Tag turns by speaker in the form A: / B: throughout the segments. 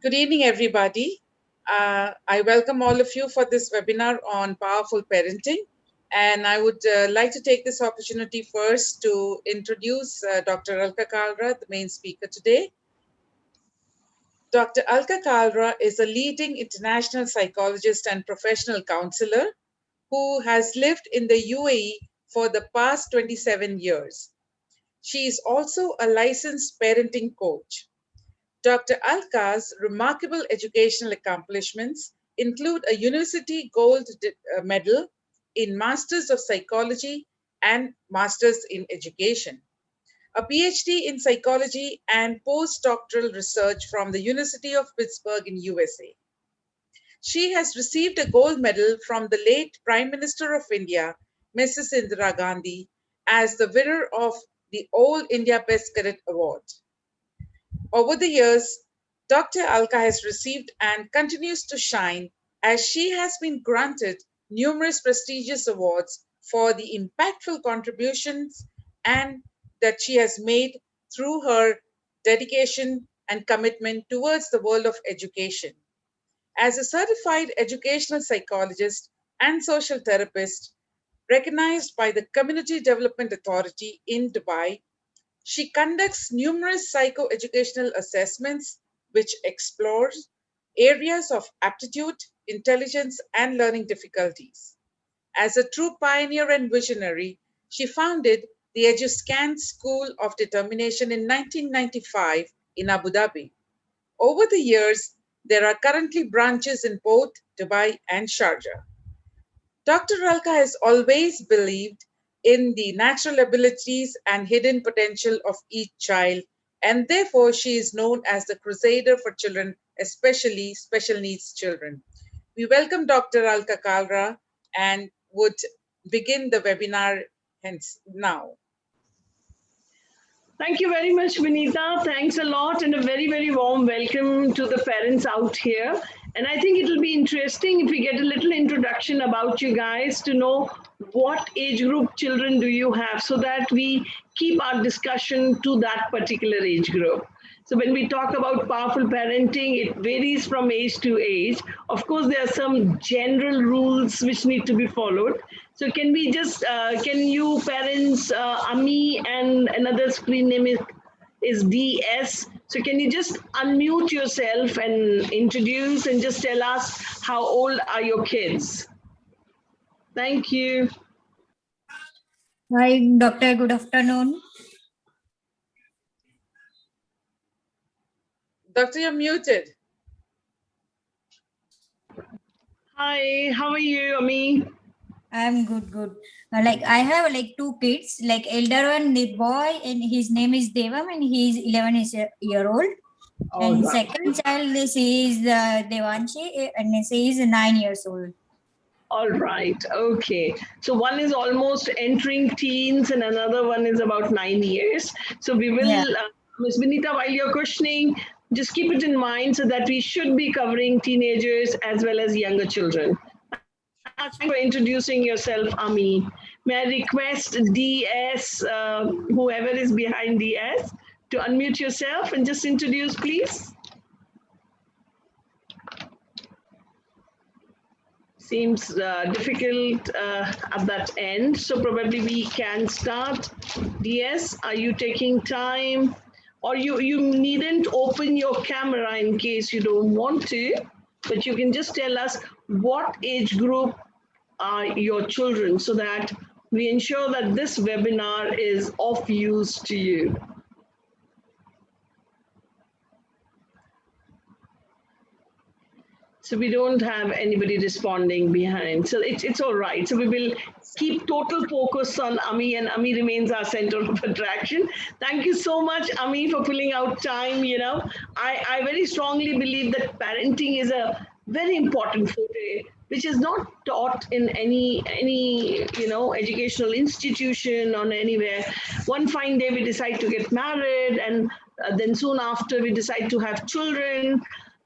A: Good evening, everybody. I welcome all of you for this webinar on powerful parenting. And I would like to take this opportunity first to introduce Dr. Alka Kalra, the main speaker today. Dr. Alka Kalra is a leading international psychologist and professional counselor who has lived in the UAE for the past 27 years. She is also a licensed parenting coach. Dr. Alka's remarkable educational accomplishments include a university gold medal in Masters of Psychology and Masters in Education, a PhD in psychology and postdoctoral research from the University of Pittsburgh in USA. She has received a gold medal from the late Prime Minister of India, Mrs. Indira Gandhi, as the winner of the All India Best Cadet Award. Over the years, Dr. Alka has received and continues to shine as she has been granted numerous prestigious awards for the impactful contributions and that she has made through her dedication and commitment towards the world of education. As a certified educational psychologist and social therapist recognized by the Community Development Authority in Dubai, she conducts numerous psychoeducational assessments which explores areas of aptitude, intelligence, and learning difficulties. As a true pioneer and visionary, she founded the EduScan School of Determination in 1995 in Abu Dhabi. Over the years, there are currently branches in both Dubai and Sharjah. Dr. Alka has always believed in the natural abilities and hidden potential of each child, and therefore she is known as the crusader for children, especially special needs children. We welcome Dr. Alka Kalra and would begin the webinar hence now.
B: Thank you very much, Vinita. Thanks a lot and a very, very warm welcome to the parents out here. And I think it'll be interesting if we get a little introduction about you guys to know what age group children do you have so that we keep our discussion to that particular age group. So when we talk about powerful parenting, it varies from age to age. Of course, there are some general rules which need to be followed. So can we just, can you parents, Ami and another screen name is DS. So can you just unmute yourself and introduce and just tell us how old are your kids? Thank you.
C: Hi, Doctor. Good afternoon.
A: Doctor, you're muted.
B: Hi, how are you, Ami?
C: I'm good. I have two kids. Elder one, the boy, and his name is Devam, and he is 11 year old. And second child, she is Devanshi, and she is 9 years old.
B: All right. Okay. So one is almost entering teens, and another one is about 9 years. So we will, Ms. Vinita, while you're questioning, just keep it in mind so that we should be covering teenagers as well as younger children. Thanks for introducing yourself, Ami. May I request DS, whoever is behind DS, to unmute yourself and just introduce, please. Seems difficult at that end, so probably we can start. DS, are you taking time? Or you needn't open your camera in case you don't want to, but you can just tell us what age group are your children so that we ensure that this webinar is of use to you. So we don't have anybody responding behind. So it's all right. So we will keep total focus on Ami, and Ami remains our center of attraction. Thank you so much, Ami, for pulling out time. You know, I very strongly believe that parenting is a very important forte, which is not taught in any educational institution or anywhere. One fine day we decide to get married, and then soon after we decide to have children.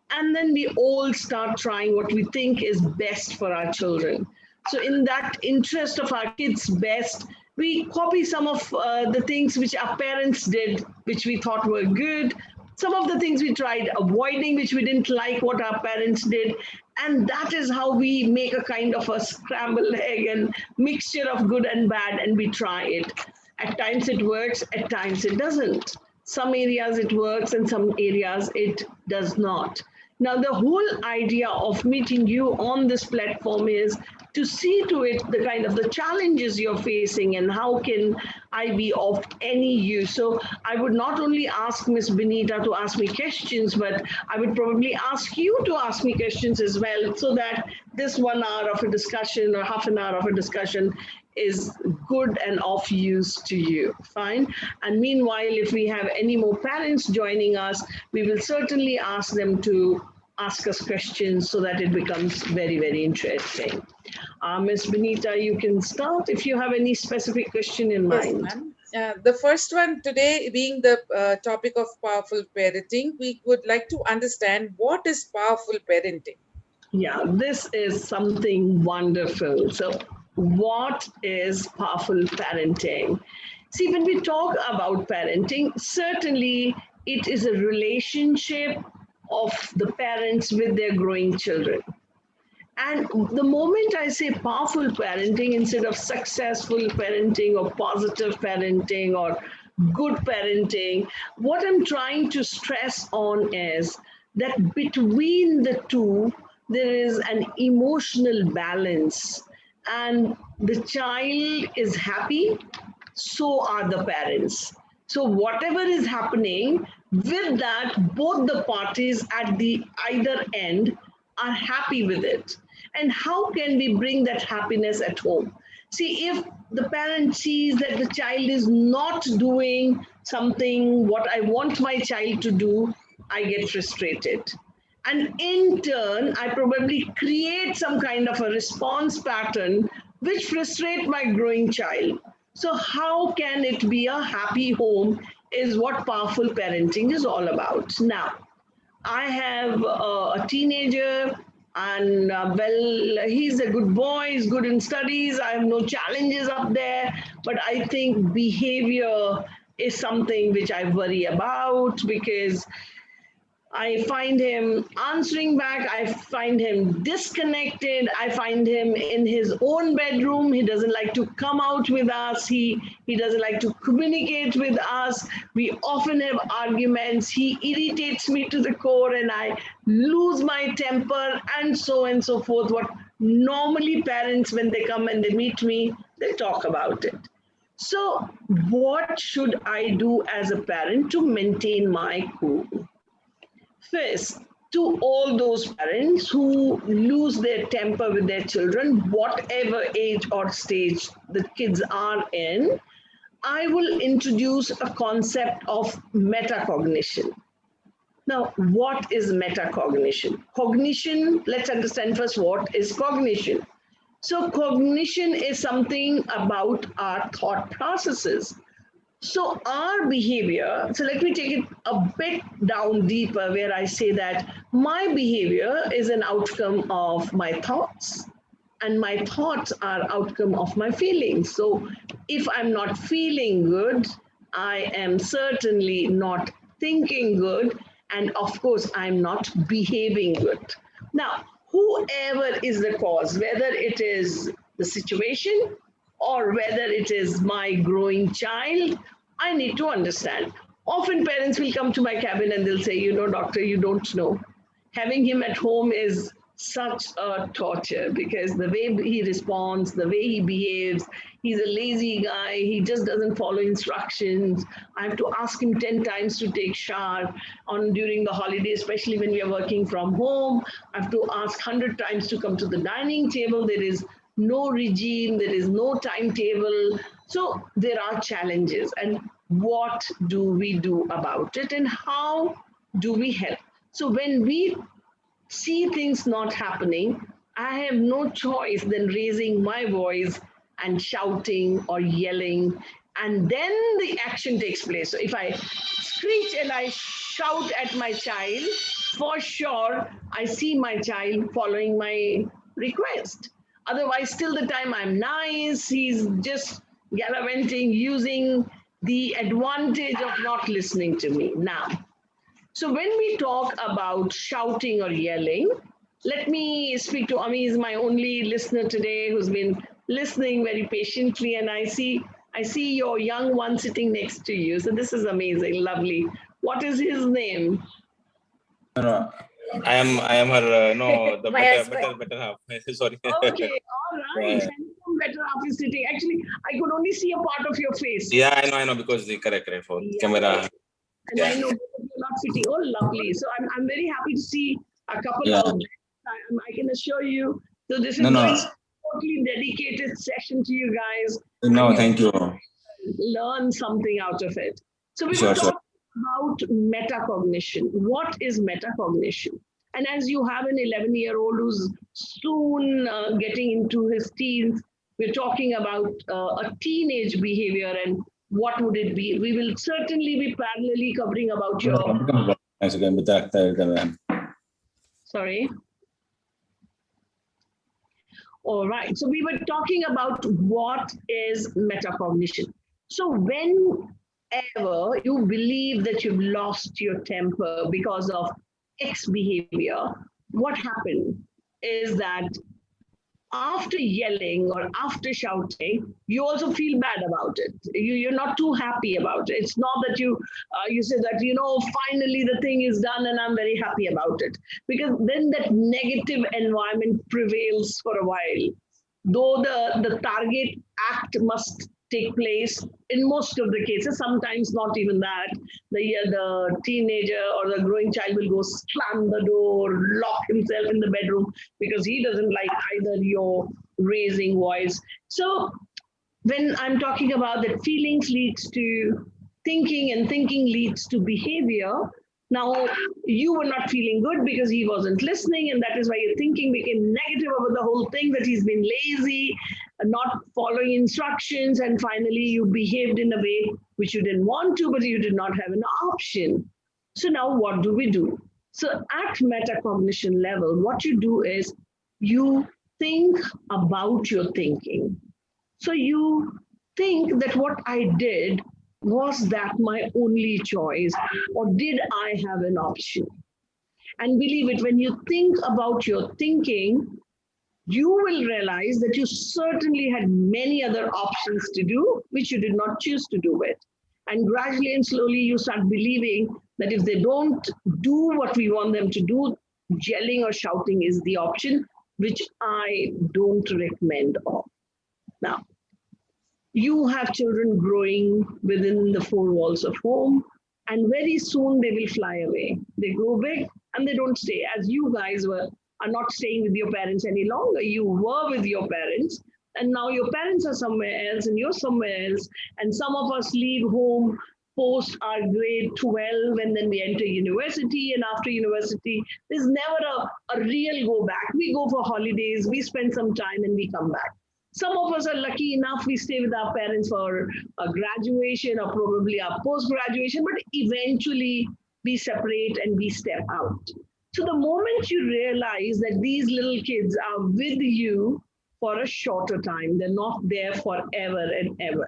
B: And then we all start trying what we think is best for our children. So in that interest of our kids' best, we copy some of the things which our parents did, which we thought were good. Some of the things we tried avoiding, which we didn't like what our parents did. And that is how we make a kind of a scrambled egg and mixture of good and bad, and we try it. At times it works, at times it doesn't. Some areas it works, and some areas it does not. Now, the whole idea of meeting you on this platform is to see to it the kind of the challenges you're facing and how can I be of any use. So I would not only ask Miss Benita to ask me questions, but I would probably ask you to ask me questions as well, so that this 1 hour of a discussion or half an hour of a discussion is good and of use to you. Fine. And meanwhile, if we have any more parents joining us, we will certainly ask them to ask us questions so that it becomes very, very interesting. Ms. Benita, you can start if you have any specific question in
A: Yes,
B: mind.
A: ma'am. The first one today being the topic of powerful parenting, we would like to understand what is powerful parenting.
B: Yeah, this is something wonderful. So, what is powerful parenting? See, when we talk about parenting, certainly it is a relationship of the parents with their growing children. And the moment I say powerful parenting instead of successful parenting or positive parenting or good parenting, what I'm trying to stress on is that between the two, there is an emotional balance, and the child is happy, so are the parents. So whatever is happening with that, both the parties at the either end are happy with it. And how can we bring that happiness at home? See, if the parent sees that the child is not doing something what I want my child to do, I get frustrated. And in turn, I probably create some kind of a response pattern which frustrate my growing child. So how can it be a happy home is what powerful parenting is all about. Now, I have a teenager, and well, he's a good boy, he's good in studies. I have no challenges up there, but I think behavior is something which I worry about, because I find him answering back. I find him disconnected. I find him in his own bedroom. He doesn't like to come out with us. He doesn't like to communicate with us. We often have arguments. He irritates me to the core, and I lose my temper, and so forth. What normally parents, when they come and they meet me, they talk about it. So, what should I do as a parent to maintain my cool? First, to all those parents who lose their temper with their children, whatever age or stage the kids are in, I will introduce a concept of metacognition. Now, what is metacognition? Cognition, let's understand first what is cognition. So, cognition is something about our thought processes. So our behavior, so let me take it a bit down deeper, where I say that my behavior is an outcome of my thoughts, and my thoughts are outcome of my feelings. So if I'm not feeling good, I am certainly not thinking good, and of course I'm not behaving good. Now, whoever is the cause, whether it is the situation or whether it is my growing child, I need to understand. Often parents will come to my cabin and they'll say, you know, doctor, you don't know. Having him at home is such a torture, because the way he responds, the way he behaves, he's a lazy guy. He just doesn't follow instructions. I have to ask him 10 times to take shower on during the holiday, especially when we are working from home. I have to ask 100 times to come to the dining table. There is no regime, there is no timetable. So there are challenges. And what do we do about it, and how do we help? So when we see things not happening, I have no choice than raising my voice and shouting or yelling, and then the action takes place. So if I screech and I shout at my child, for sure I see my child following my request. Otherwise, till the time I'm nice, he's just gallivanting, using the advantage of not listening to me. Now, So when we talk about shouting or yelling, let me speak to Ami, is my only listener today who's been listening very patiently, and I see your young one sitting next to you. So this is amazing, lovely. What is his name?
D: No, I am her the
C: My
D: better half. Sorry.
B: Okay, all right.
D: Yeah,
B: Handsome, better half is sitting. Actually, I could only see a part of your face.
D: yeah, I know because the correct for
B: Yeah,
D: camera.
B: and I
D: Yeah,
B: know you're not fitting. Oh, lovely. So I'm very happy to see a couple
D: yeah.
B: of them. I can assure you. So this is
D: No,
B: going
D: no,
B: to be a totally dedicated session to you guys, and
D: no.
B: you
D: Thank you.
B: learn something out of it. So we were
D: Sure, sure.
B: talking about metacognition. What is metacognition? And as you have an 11-year-old who's soon getting into his teens, we're talking about a teenage behavior and what would it be. We will certainly be parallelly covering about your, sorry. All right. So we were talking about what is metacognition. So whenever you believe that you've lost your temper because of X behavior, what happened is that after yelling or after shouting, you also feel bad about it. You're not too happy about it. It's not that you say that, finally the thing is done and I'm very happy about it. Because then that negative environment prevails for a while. Though the target act must take place in most of the cases, sometimes not even that. The teenager or the growing child will go slam the door, lock himself in the bedroom because he doesn't like either your raising voice. So when I'm talking about that feelings leads to thinking and thinking leads to behavior, now you were not feeling good because he wasn't listening, and that is why your thinking became negative over the whole thing, that he's been lazy, not following instructions, and finally you behaved in a way which you didn't want to, but you did not have an option. So now what do we do? So at metacognition level, what you do is you think about your thinking. So you think that what I did, was that my only choice, or did I have an option? And believe it, when you think about your thinking, you will realize that you certainly had many other options to do, which you did not choose to do it. And gradually and slowly, you start believing that if they don't do what we want them to do, yelling or shouting is the option, which I don't recommend of. Now, you have children growing within the four walls of home, and very soon they will fly away. They grow big and they don't stay. As you guys are not staying with your parents any longer. You were with your parents, and now your parents are somewhere else and you're somewhere else. And some of us leave home post our grade 12, and then we enter university, and after university there's never a real go back. We go for holidays, we spend some time, and we come back. Some of us are lucky enough, we stay with our parents for a graduation or probably our post-graduation, but eventually we separate and we step out. So the moment you realize that these little kids are with you for a shorter time, they're not there forever and ever.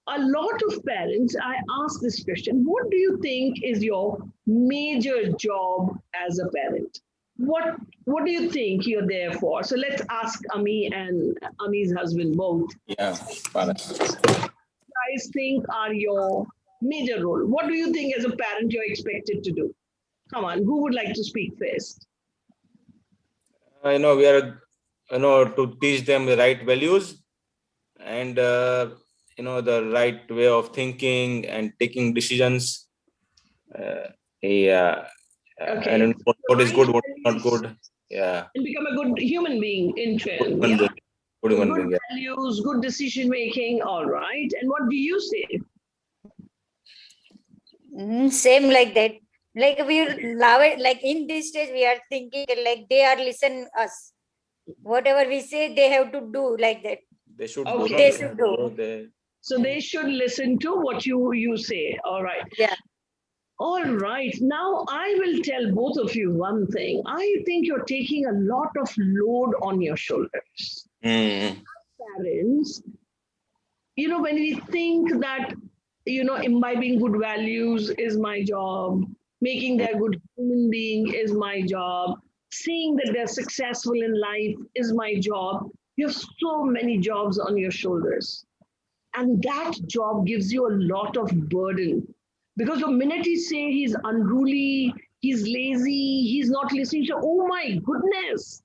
B: A lot of parents, I ask this question, what do you think is your major job as a parent? What do you think you're there for? So let's ask Ami and Ami's husband both.
D: Yeah,
B: Guys think are your major role? What do you think as a parent you're expected to do? Come on, who would like to speak first?
D: we are to teach them the right values and the right way of thinking and taking decisions. Yeah,
B: Okay.
D: and what is good, what is not good. Yeah,
B: And become a good human being in turn.
D: good
B: Yeah.
D: human
B: Good
D: being. Yeah.
B: values, good decision making. All right. And what do you say?
C: Same like that. Like we love it. Like in this stage, we are thinking like they are listen us. Whatever we say, they have to do like that.
D: They should
B: Okay.
D: do.
C: They should do.
B: So they should listen to what you say. All right.
C: Yeah.
B: All right. Now I will tell both of you one thing. I think you're taking a lot of load on your shoulders. Parents, when we think that, imbibing good values is my job, Making them a good human being is my job. Seeing that they're successful in life is my job. You have so many jobs on your shoulders. And that job gives you a lot of burden. Because the minute he say he's unruly, he's lazy, he's not listening to, oh my goodness,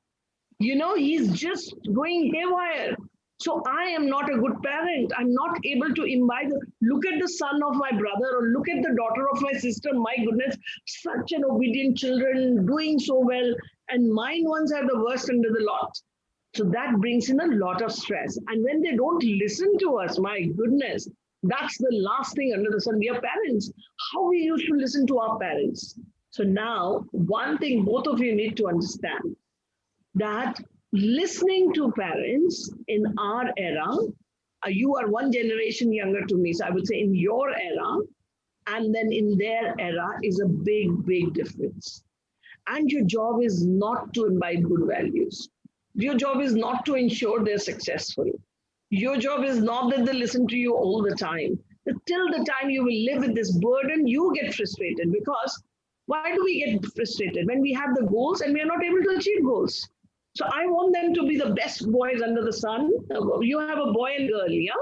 B: he's just going haywire. So I am not a good parent. I'm not able to imbibe. Look at the son of my brother or look at the daughter of my sister. My goodness, such an obedient children, doing so well. And mine ones are the worst under the lot. So that brings in a lot of stress. And when they don't listen to us, my goodness, that's the last thing under the sun. We are parents. How we used to listen to our parents. So now, one thing both of you need to understand, that listening to parents in our era, you are one generation younger to me, so I would say in your era, and then in their era is a big, big difference. And your job is not to imbibe good values. Your job is not to ensure they're successful. Your job is not that they listen to you all the time. Till the time you will live with this burden, you get frustrated. Because why do we get frustrated? When we have the goals and we are not able to achieve goals. So I want them to be the best boys under the sun. You have a boy and girl, yeah?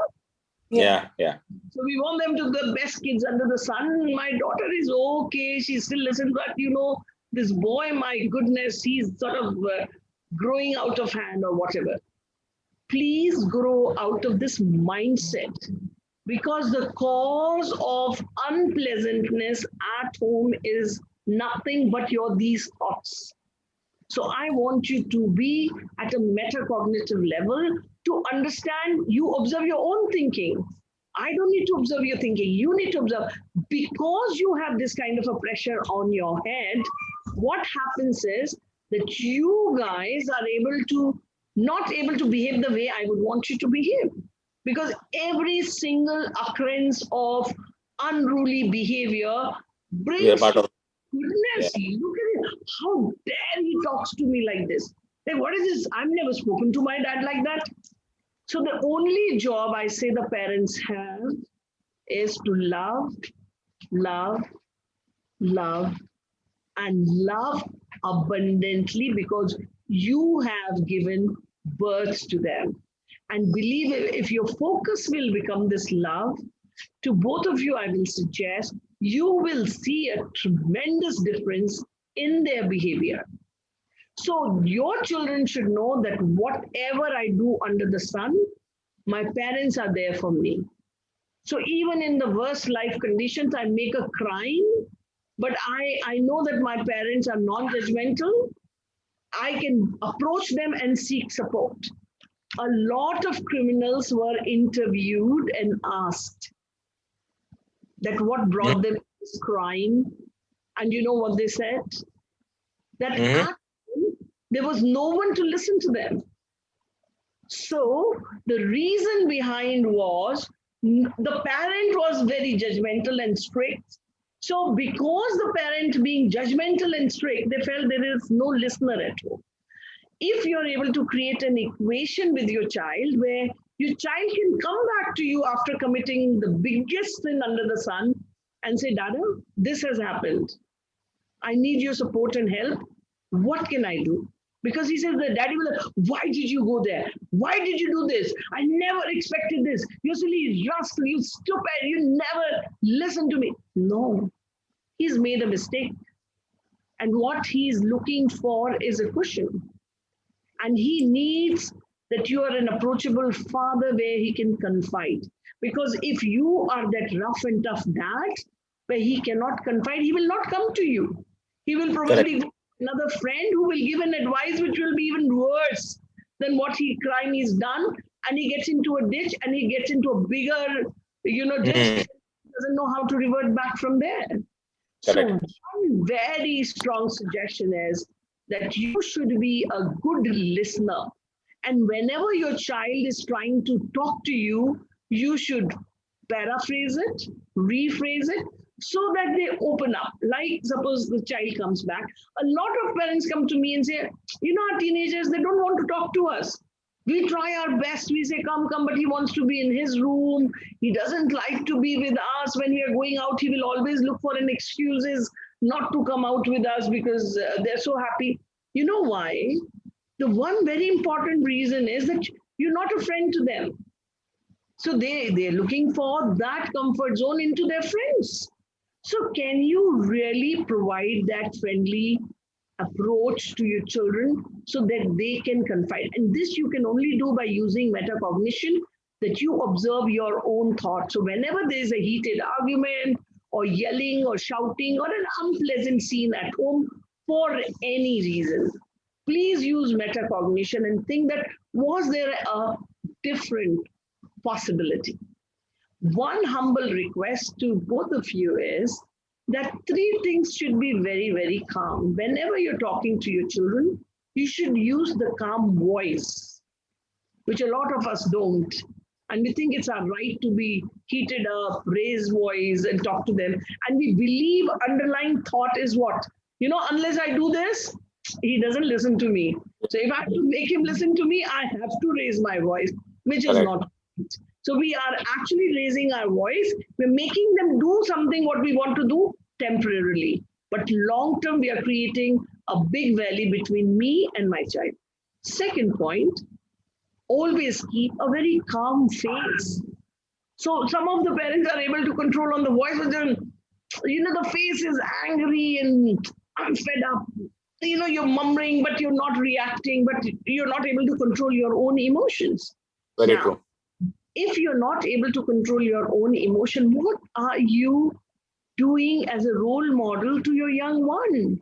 D: Yeah.
B: So we want them to be the best kids under the sun. My daughter is okay. She still listens, but this boy, my goodness, he's sort of growing out of hand or whatever. Please grow out of this mindset, because the cause of unpleasantness at home is nothing but these thoughts. So I want you to be at a metacognitive level to understand. You observe your own thinking. I don't need to observe your thinking. You need to observe. Because you have this kind of a pressure on your head, what happens is that you guys are not able to behave the way I would want you to behave. Because every single occurrence of unruly behavior brings goodness, look at it. How dare he talks to me like this? Hey, what is this? I've never spoken to my dad like that. So the only job I say the parents have is to love, love, love, and love abundantly, because you have given birth to them. And believe it, if your focus will become this love, to both of you, I will suggest you will see a tremendous difference in their behavior. So your children should know that whatever I do under the sun, my parents are there for me. So even in the worst life conditions, I make a crime, but I know that my parents are non-judgmental. I can approach them and seek support. A lot of criminals were interviewed and asked that what brought them to this crime. And you know what they said? That there was no one to listen to them. So the reason behind was the parent was very judgmental and strict. So because the parent being judgmental and strict, they felt there is no listener at home. If you're able to create an equation with your child where your child can come back to you after committing the biggest sin under the sun and say, Dada, this has happened. I need your support and help. What can I do? Because he says, the daddy will, why did you go there? Why did you do this? I never expected this. You silly rascal, you stupid, you never listen to me. No, he's made a mistake. And what he's looking for is a cushion. And he needs that you are an approachable father where he can confide. Because if you are that rough and tough dad, where he cannot confide, he will not come to you. He will probably go to another friend who will give an advice which will be even worse than what crime he's done. And he gets into a ditch and he gets into a bigger, ditch. Doesn't know how to revert back from there. So one very strong suggestion is that you should be a good listener. And whenever your child is trying to talk to you, you should paraphrase it, rephrase it, so that they open up. Like suppose the child comes back. A lot of parents come to me and say, our teenagers, they don't want to talk to us. We try our best. We say, come, but he wants to be in his room. He doesn't like to be with us. When we are going out, he will always look for an excuses not to come out with us because they're so happy. You know why? The one very important reason is that you're not a friend to them. So they're looking for that comfort zone into their friends. So can you really provide that friendly approach to your children so that they can confide? And this you can only do by using metacognition, that you observe your own thoughts. So whenever there's a heated argument or yelling or shouting or an unpleasant scene at home for any reason, please use metacognition and think that was there a different possibility. One humble request to both of you is that three things should be very, very calm. Whenever you're talking to your children, you should use the calm voice, which a lot of us don't. And we think it's our right to be heated up, raise voice, and talk to them. And we believe underlying thought is what? Unless I do this, he doesn't listen to me. So if I have to make him listen to me, I have to raise my voice, which is not right. So we are actually raising our voice. We're making them do something what we want to do temporarily. But long term, we are creating a big valley between me and my child. Second point, always keep a very calm face. So some of the parents are able to control on the voice, but then, the face is angry and I'm fed up. You're murmuring, but you're not reacting, but you're not able to control your own emotions.
D: Very true.
B: If you're not able to control your own emotion, what are you doing as a role model to your young one?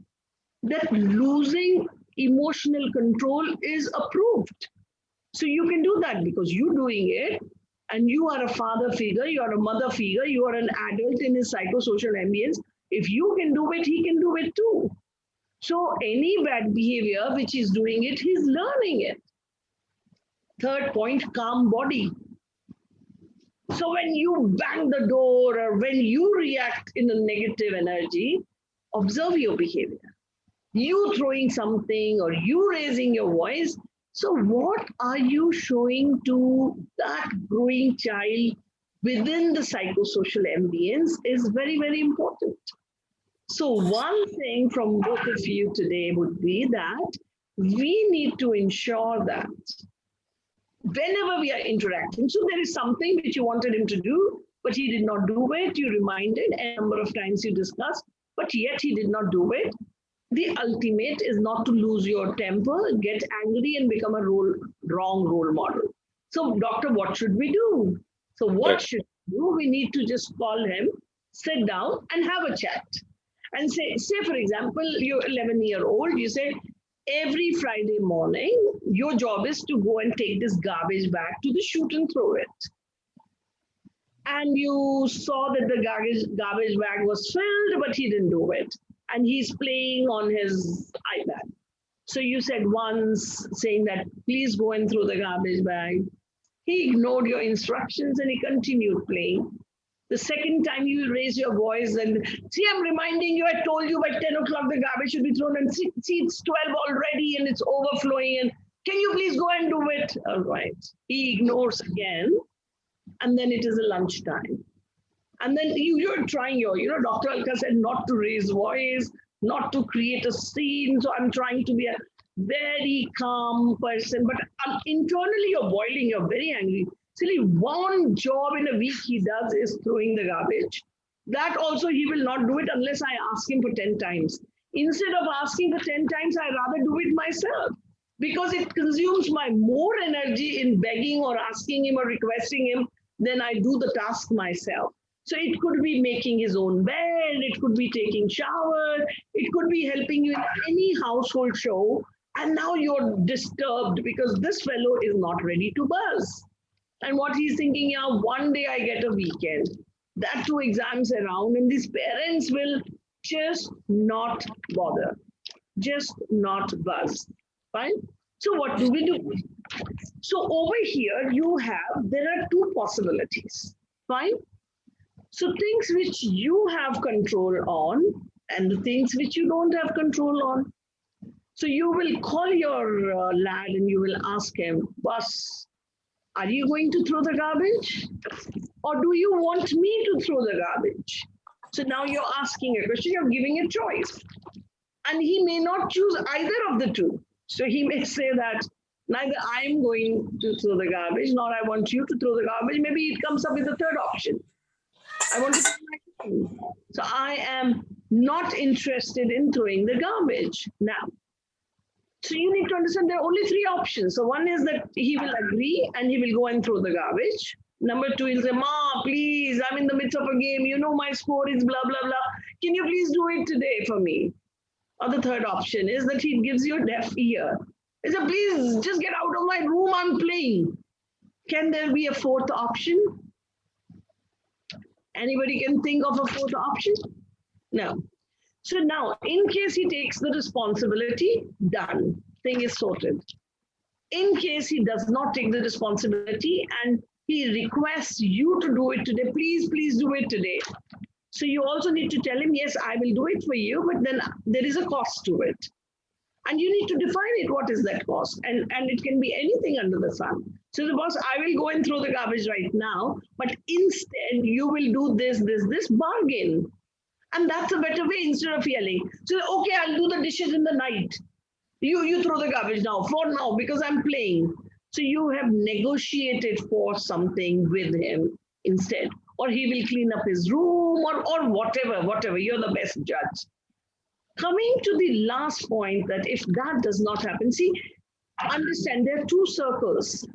B: That losing emotional control is approved. So you can do that because you're doing it and you are a father figure, you are a mother figure, you are an adult in his psychosocial ambience. If you can do it, he can do it too. So any bad behavior which he's doing it, he's learning it. Third point, calm body. So when you bang the door or when you react in a negative energy, observe your behavior. You throwing something or you raising your voice. So what are you showing to that growing child within the psychosocial ambience is very, very important. So one thing from both of you today would be that we need to ensure that whenever we are interacting, so there is something which you wanted him to do, but he did not do it, you reminded, a number of times you discussed, but yet he did not do it. The ultimate is not to lose your temper, get angry and become a wrong role model. So doctor, what should we do? So what should we do? We need to just call him, sit down and have a chat. And say for example, you're 11-year-old, you say, every Friday morning, your job is to go and take this garbage bag to the chute and throw it. And you saw that the garbage bag was filled, but he didn't do it. And he's playing on his iPad. So you said once, saying that, please go and throw the garbage bag. He ignored your instructions and he continued playing. The second time you raise your voice and, see, I'm reminding you, I told you by 10 o'clock the garbage should be thrown, and see, it's 12 already and it's overflowing, and can you please go and do it? All right. He ignores again, and then it is a lunchtime. And then you're trying Dr. Alka said not to raise voice, not to create a scene. So I'm trying to be a very calm person, but internally you're boiling, you're very angry. Silly, one job in a week he does is throwing the garbage. That also he will not do it unless I ask him for 10 times. Instead of asking for 10 times, I rather do it myself because it consumes my more energy in begging or asking him or requesting him than I do the task myself. So it could be making his own bed, it could be taking shower, it could be helping you in any household show. And now you're disturbed because this fellow is not ready to buzz. And what he's thinking, yeah, one day I get a weekend. That too exams around, and these parents will just not bother, just not buzz. Fine? So what do we do? So over here, there are two possibilities. Fine? So things which you have control on and the things which you don't have control on. So you will call your lad and you will ask him, boss, are you going to throw the garbage? Or do you want me to throw the garbage? So now you're asking a question, you're giving a choice. And he may not choose either of the two. So he may say that neither I'm going to throw the garbage, nor I want you to throw the garbage. Maybe it comes up with a third option. I want to keep my clean. So I am not interested in throwing the garbage. Now, so you need to understand there are only three options. So one is that he will agree and he will go and throw the garbage. Number two, he'll say, Ma, please, I'm in the midst of a game. You know my score is blah, blah, blah. Can you please do it today for me? Or the third option is that he gives you a deaf ear. He says, please, just get out of my room, I'm playing. Can there be a fourth option? Anybody can think of a fourth option? No. So now, in case he takes the responsibility, done. Thing is sorted. In case he does not take the responsibility and he requests you to do it today, please, please do it today. So you also need to tell him, yes, I will do it for you, but then there is a cost to it. And you need to define it, what is that cost? And it can be anything under the sun. So the boss, I will go and throw the garbage right now, but instead you will do this bargain. And that's a better way instead of yelling. So, okay, I'll do the dishes in the night. You throw the garbage now, for now, because I'm playing. So you have negotiated for something with him instead. Or he will clean up his room or whatever. You're the best judge. Coming to the last point, that if that does not happen, see, understand there are two circles.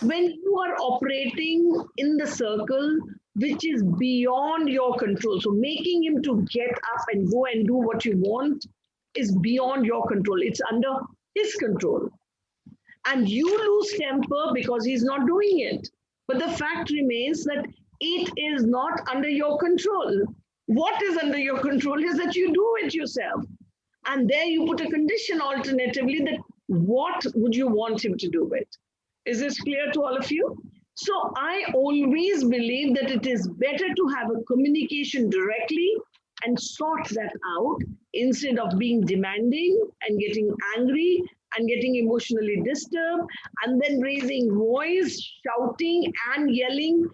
B: When you are operating in the circle, which is beyond your control, so making him to get up and go and do what you want is beyond your control. It's under his control. And you lose temper because he's not doing it. But the fact remains that it is not under your control. What is under your control is that you do it yourself. And there you put a condition alternatively that what would you want him to do it? Is this clear to all of you? So I always believe that it is better to have a communication directly and sort that out instead of being demanding and getting angry and getting emotionally disturbed and then raising voice, shouting and yelling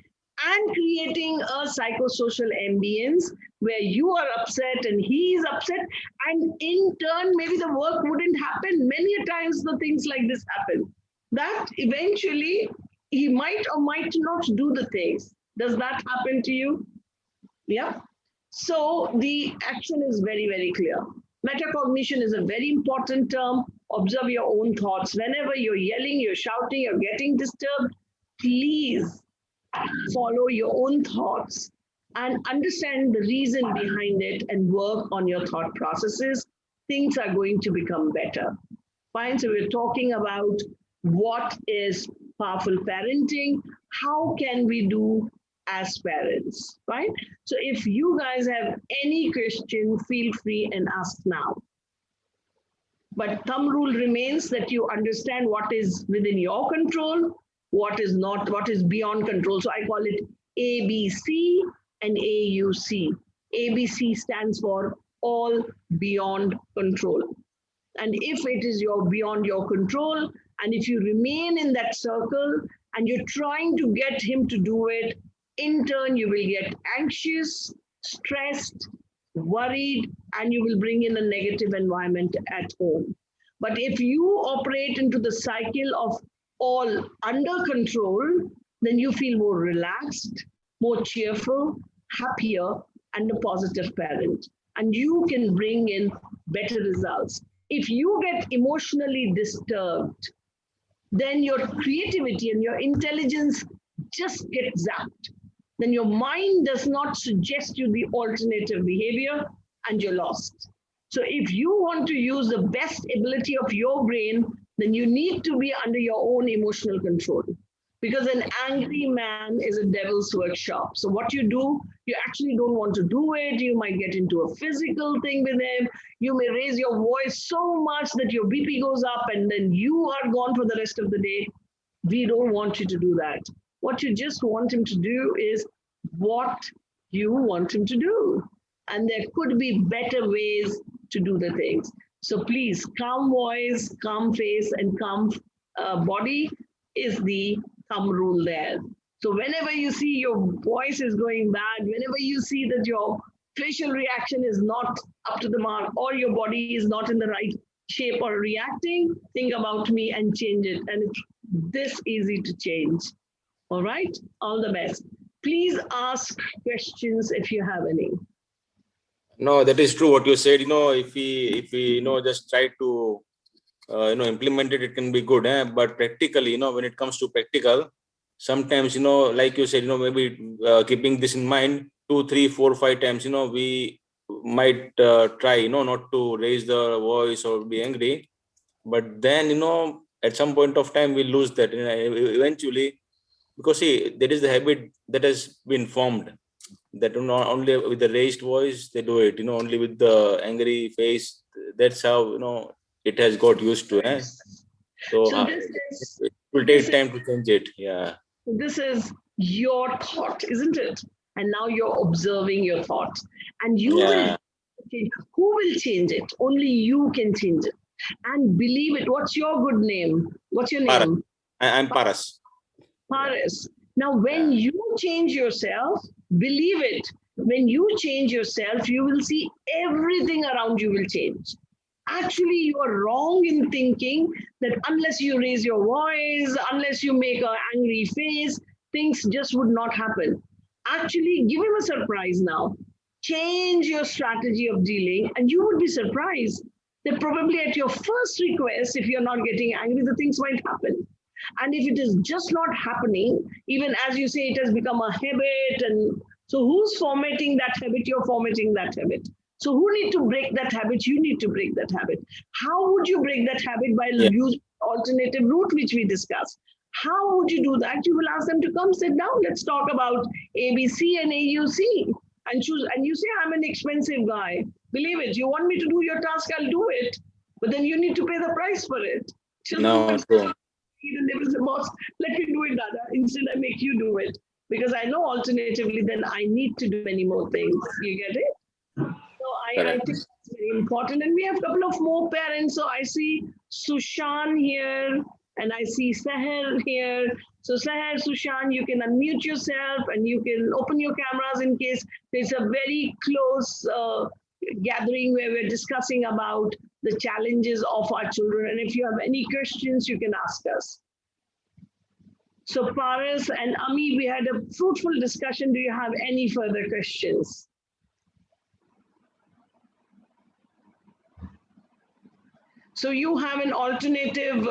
B: and creating a psychosocial ambience where you are upset and he is upset, and in turn maybe the work wouldn't happen. Many a times the things like this happen, that eventually he might or might not do the things. Does that happen to you? Yeah. So the action is very, very clear. Metacognition is a very important term. Observe your own thoughts. Whenever you're yelling, you're shouting, you're getting disturbed, please follow your own thoughts and understand the reason behind it and work on your thought processes. Things are going to become better. Fine. So we're talking about what is powerful parenting, how can we do as parents, right? So if you guys have any question, feel free and ask now. But thumb rule remains that you understand what is within your control, what is not, what is beyond control. So I call it ABC and AUC. ABC stands for all beyond control. And if it is beyond your control, and if you remain in that circle and you're trying to get him to do it, in turn, you will get anxious, stressed, worried, and you will bring in a negative environment at home. But if you operate into the cycle of all under control, then you feel more relaxed, more cheerful, happier, and a positive parent. And you can bring in better results. If you get emotionally disturbed, then your creativity and your intelligence just get zapped. Then your mind does not suggest you the alternative behavior and you're lost. So if you want to use the best ability of your brain, then you need to be under your own emotional control. Because an angry man is a devil's workshop. So what you do, you actually don't want to do it. You might get into a physical thing with him. You may raise your voice so much that your BP goes up and then you are gone for the rest of the day. We don't want you to do that. What you just want him to do is what you want him to do. And there could be better ways to do the things. So please, calm voice, calm face, and calm body is the thumb rule there. So whenever you see your voice is going bad, whenever you see that your facial reaction is not up to the mark, or your body is not in the right shape or reacting, think about me and change it. And it's this easy to change. All right? All the best. Please ask questions if you have any.
D: No, that is true what you said. If we just try to implement it, it can be good. But practically, when it comes to practical, sometimes, like you said, maybe keeping this in mind 2, 3, 4, 5 times, we might try, not to raise the voice or be angry. But then, at some point of time, we lose that, eventually, because see, there is the habit that has been formed, that not only with the raised voice they do it, only with the angry face. That's how, it has got used to. So
B: So
D: it will take time to change it. Yeah.
B: this is your thought, isn't it? And now you're observing your thoughts. And you will
D: Yeah.
B: change. Who will change it? Only you can change it. And believe it. What's your good name? What's your
D: Paras.
B: name?
D: I'm Paras.
B: Paris. Now, when you change yourself, believe it, when you change yourself, you will see everything around you will change. Actually, you are wrong in thinking that unless you raise your voice, unless you make an angry face, things just would not happen. Actually, give him a surprise now. Change your strategy of dealing, and you would be surprised that probably at your first request, if you're not getting angry, the things might happen. And if it is just not happening, even as you say, it has become a habit. And so who's formatting that habit? You're formatting that habit. So who need to break that habit? You need to break that habit. How would you break that habit? By using alternative route, which we discussed. How would you do that? You will ask them to come sit down. Let's talk about ABC and AUC. And choose. And you say, I'm an expensive guy. Believe it. You want me to do your task, I'll do it. But then you need to pay the price for it.
D: No, true.
B: And they will say, boss, let me do it, Dada. Instead, I make you do it. Because I know alternatively, then I need to do many more things. You get it? So I think that's very important. And we have a couple of more parents. So I see Sushan here and I see Seher here. So Seher, Sushan, you can unmute yourself and you can open your cameras in case there's a very close gathering where we're discussing about the challenges of our children. And if you have any questions, you can ask us. So Paras and Ami, we had a fruitful discussion. Do you have any further questions? So you have an alternative,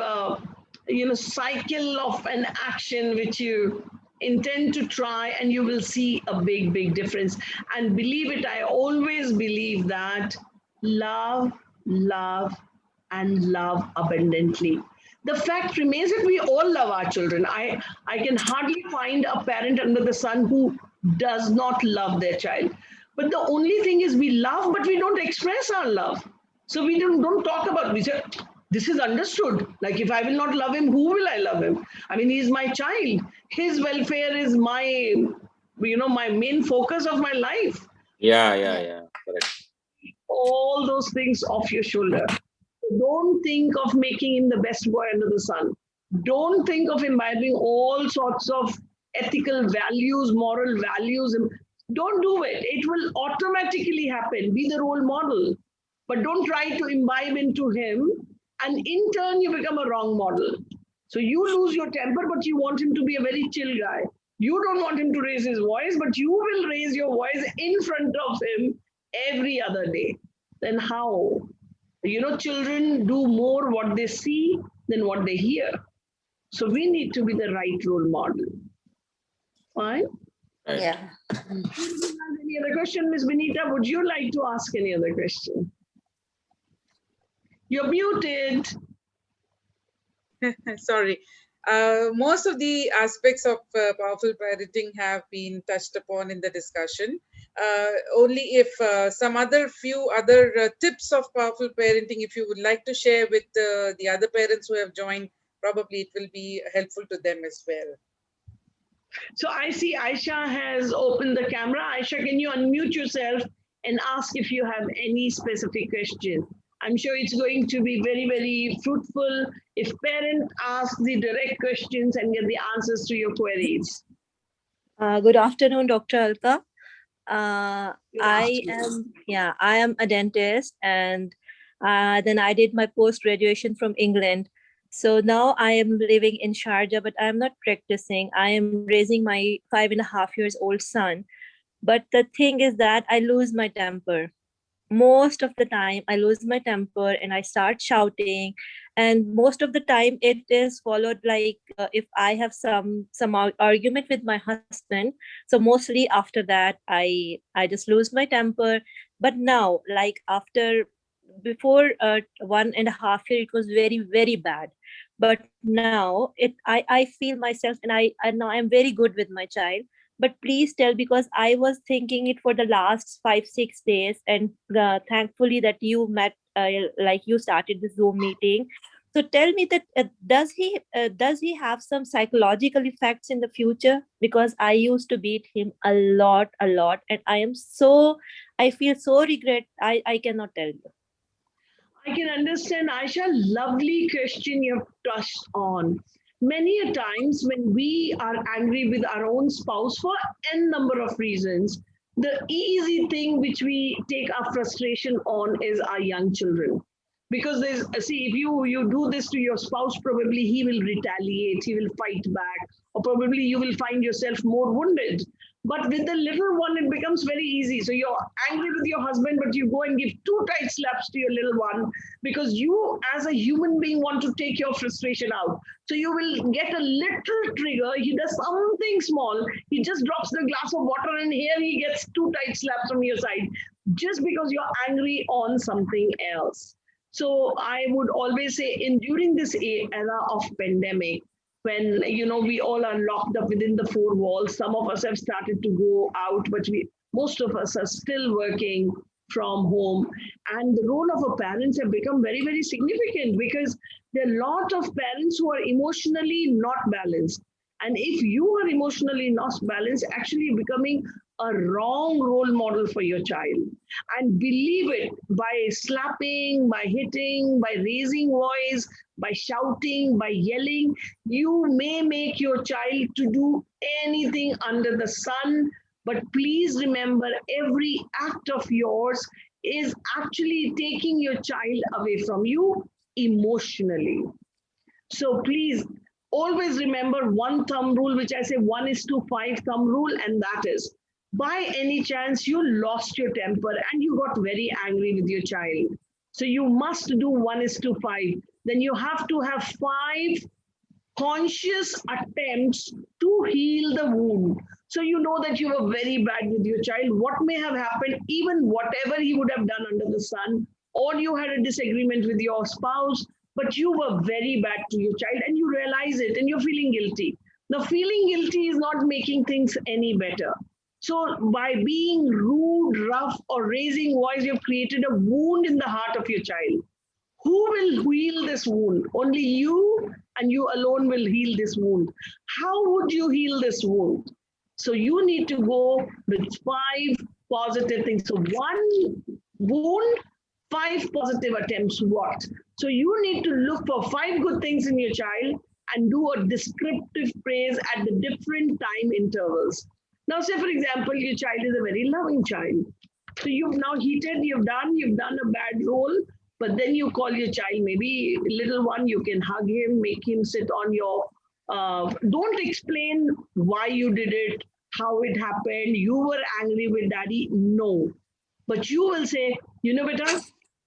B: cycle of an action which you intend to try, and you will see a big, big difference. And believe it, I always believe that love, love, and love abundantly. The fact remains that we all love our children. I can hardly find a parent under the sun who does not love their child. But the only thing is we love, but we don't express our love. So we don't talk about it. We say, this is understood. Like if I will not love him, who will I love him? I mean, he is my child. His welfare is my, my main focus of my life.
D: Yeah. Correct.
B: All those things off your shoulder. Don't think of making him the best boy under the sun. Don't think of imbibing all sorts of ethical values, moral values. Don't do it. It will automatically happen. Be the role model. But don't try to imbibe into him. And in turn, you become a wrong model. So you lose your temper, but you want him to be a very chill guy. You don't want him to raise his voice, but you will raise your voice in front of him every other day. Then how? Children do more what they see than what they hear. So we need to be the right role model. Fine?
D: Right.
C: Yeah.
B: Any other question, Ms. Benita? Would you like to ask any other question? You're muted.
A: Sorry. Most of the aspects of powerful parenting have been touched upon in the discussion. Only if some few other tips of powerful parenting, if you would like to share with the other parents who have joined, probably it will be helpful to them as well.
B: So I see Aisha has opened the camera. Aisha, can you unmute yourself and ask if you have any specific question? I'm sure it's going to be very, very fruitful if parents ask the direct questions and get the answers to your queries.
E: Good afternoon, Dr. Alka. I am a dentist, and then I did my post graduation from England. So now I am living in Sharjah, but I am not practicing. I am raising my 5.5 years old son. But the thing is that I lose my temper. Most of the time I lose my temper and I start shouting, and most of the time it is followed like if I have some argument with my husband. So mostly after that I just lose my temper. But now, like after, before 1.5 year, it was very very bad. But now I feel myself, and now I'm very good with my child. But please tell, because I was thinking it for the last 5 6 days, and thankfully that you met, like you started the Zoom meeting. So tell me that does he have some psychological effects in the future? Because I used to beat him a lot, and I feel so regret. I cannot tell you.
B: I can understand, Aisha. Lovely question you've touched on. Many a times when we are angry with our own spouse for n number of reasons, the easy thing which we take our frustration on is our young children. Because there's, see, if you do this to your spouse, probably he will retaliate, he will fight back, or probably you will find yourself more wounded. But with the little one, it becomes very easy. So you're angry with your husband, but you go and give two tight slaps to your little one because you, as a human being, want to take your frustration out. So you will get a little trigger. He does something small. He just drops the glass of water, and here he gets two tight slaps from your side just because you're angry on something else. So I would always say, in during this era of pandemic, when we all are locked up within the four walls, some of us have started to go out, but most of us are still working from home, and the role of a parents have become very very significant because there are a lot of parents who are emotionally not balanced. And if you are emotionally not balanced, actually becoming a wrong role model for your child. And believe it, by slapping, by hitting, by raising voice, by shouting, by yelling, you may make your child to do anything under the sun. But please remember, every act of yours is actually taking your child away from you emotionally. So please always remember one thumb rule, which I say 1:5 thumb rule, and that is, by any chance you lost your temper and you got very angry with your child. So you must do 1:5. Then you have to have 5 conscious attempts to heal the wound. So you know that you were very bad with your child. What may have happened, even whatever he would have done under the sun, or you had a disagreement with your spouse, but you were very bad to your child and you realize it and you're feeling guilty. Now, feeling guilty is not making things any better. So by being rude, rough, or raising voice, you've created a wound in the heart of your child. Who will heal this wound? Only you, and you alone will heal this wound. How would you heal this wound? So you need to go with 5 positive things. So one wound, 5 positive attempts worked. So you need to look for 5 good things in your child and do a descriptive praise at the different time intervals. Now, say for example, your child is a very loving child. So you've now heated, you've done a bad role, but then you call your child, maybe little one, you can hug him, make him sit on your, don't explain why you did it, how it happened, you were angry with daddy, no. But you will say, beta, I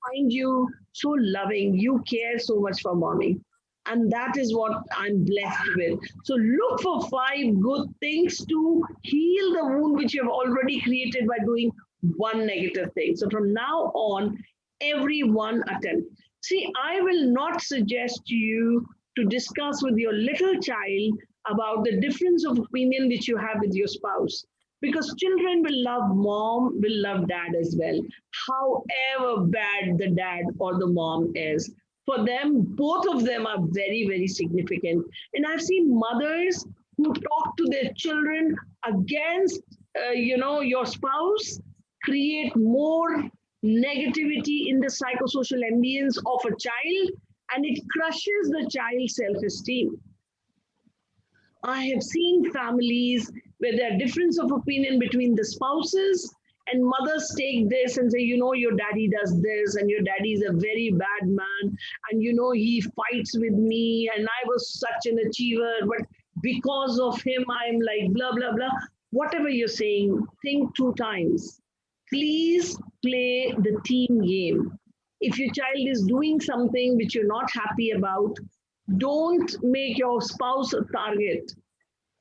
B: find you so loving, you care so much for mommy. And that is what I'm blessed with. So look for 5 good things to heal the wound which you have already created by doing one negative thing. So from now on, every one attempt. See, I will not suggest you to discuss with your little child about the difference of opinion which you have with your spouse. Because children will love mom, will love dad as well, however bad the dad or the mom is. For them, both of them are very, very significant. And I've seen mothers who talk to their children against, your spouse, create more negativity in the psychosocial ambience of a child, and it crushes the child's self-esteem. I have seen families where there are difference of opinion between the spouses, and mothers take this and say, you know, your daddy does this, and your daddy is a very bad man, and you know, he fights with me, and I was such an achiever, but because of him, I'm like blah, blah, blah. Whatever you're saying, think 2 times. Please play the team game. If your child is doing something which you're not happy about, don't make your spouse a target.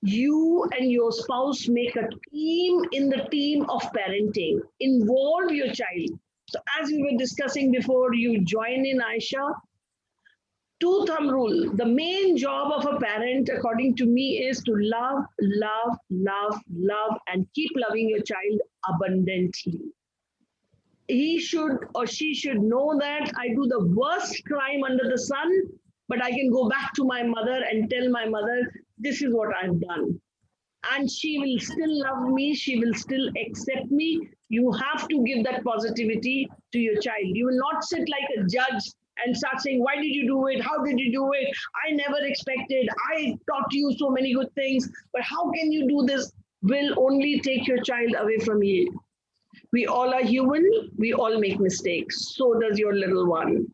B: You and your spouse make a team in the team of parenting. Involve your child. So as we were discussing before you join in, Aisha, 2 thumb rule. The main job of a parent, according to me, is to love, love, love, love, and keep loving your child abundantly. He should or she should know that I do the worst crime under the sun, but I can go back to my mother and tell my mother, this is what I've done. And she will still love me. She will still accept me. You have to give that positivity to your child. You will not sit like a judge and start saying, why did you do it? How did you do it? I never expected. I taught you so many good things, but how can you do this? Will only take your child away from you. We all are human. We all make mistakes. So does your little one.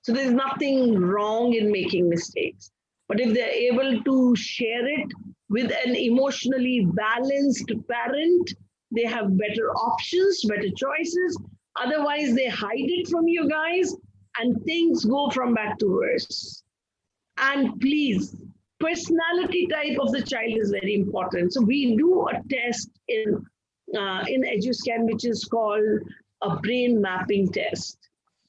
B: So there's nothing wrong in making mistakes. But if they're able to share it with an emotionally balanced parent, they have better options, better choices. Otherwise, they hide it from you guys and things go from bad to worse. And please, personality type of the child is very important. So we do a test in EduScan, which is called a brain mapping test.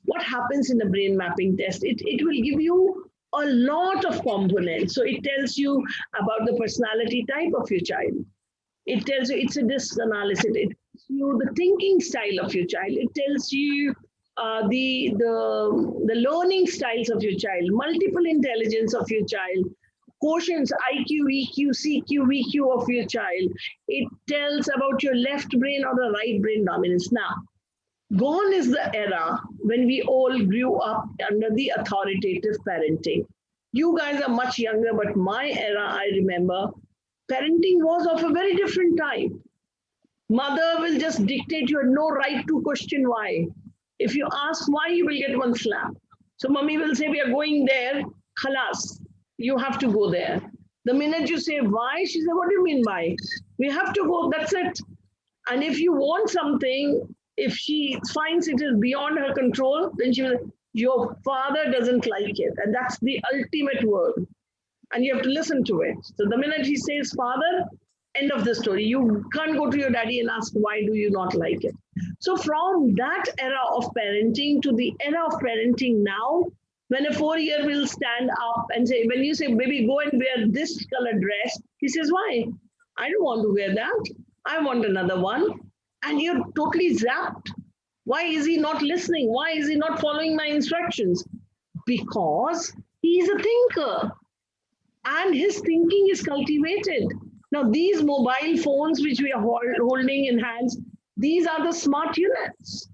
B: What happens in a brain mapping test? It will give you a lot of components. So it tells you about the personality type of your child. It tells you, it's a disc analysis. It tells you the thinking style of your child. It tells you the learning styles of your child, multiple intelligence of your child, quotients, IQ, EQ, CQ, VQ of your child. It tells about your left brain or the right brain dominance. Now, gone is the era when we all grew up under the authoritative parenting. You guys are much younger, but my era, I remember, parenting was of a very different type. Mother will just dictate, you have no right to question why. If you ask why, you will get one slap. So mommy will say, we are going there, khalas, you have to go there. The minute you say why, she says, what do you mean why? We have to go, that's it. And if you want something, if she finds it is beyond her control, then she will, your father doesn't like it. And that's the ultimate word. And you have to listen to it. So the minute he says father, end of the story. You can't go to your daddy and ask, why do you not like it? So from that era of parenting to the era of parenting now, when a 4-year will stand up and say, when you say, baby, go and wear this color dress, he says, why? I don't want to wear that. I want another one. And you're totally zapped. Why is he not listening? Why is he not following my instructions? Because he's a thinker and his thinking is cultivated. Now, these mobile phones which we are holding in hands, these are the smart units.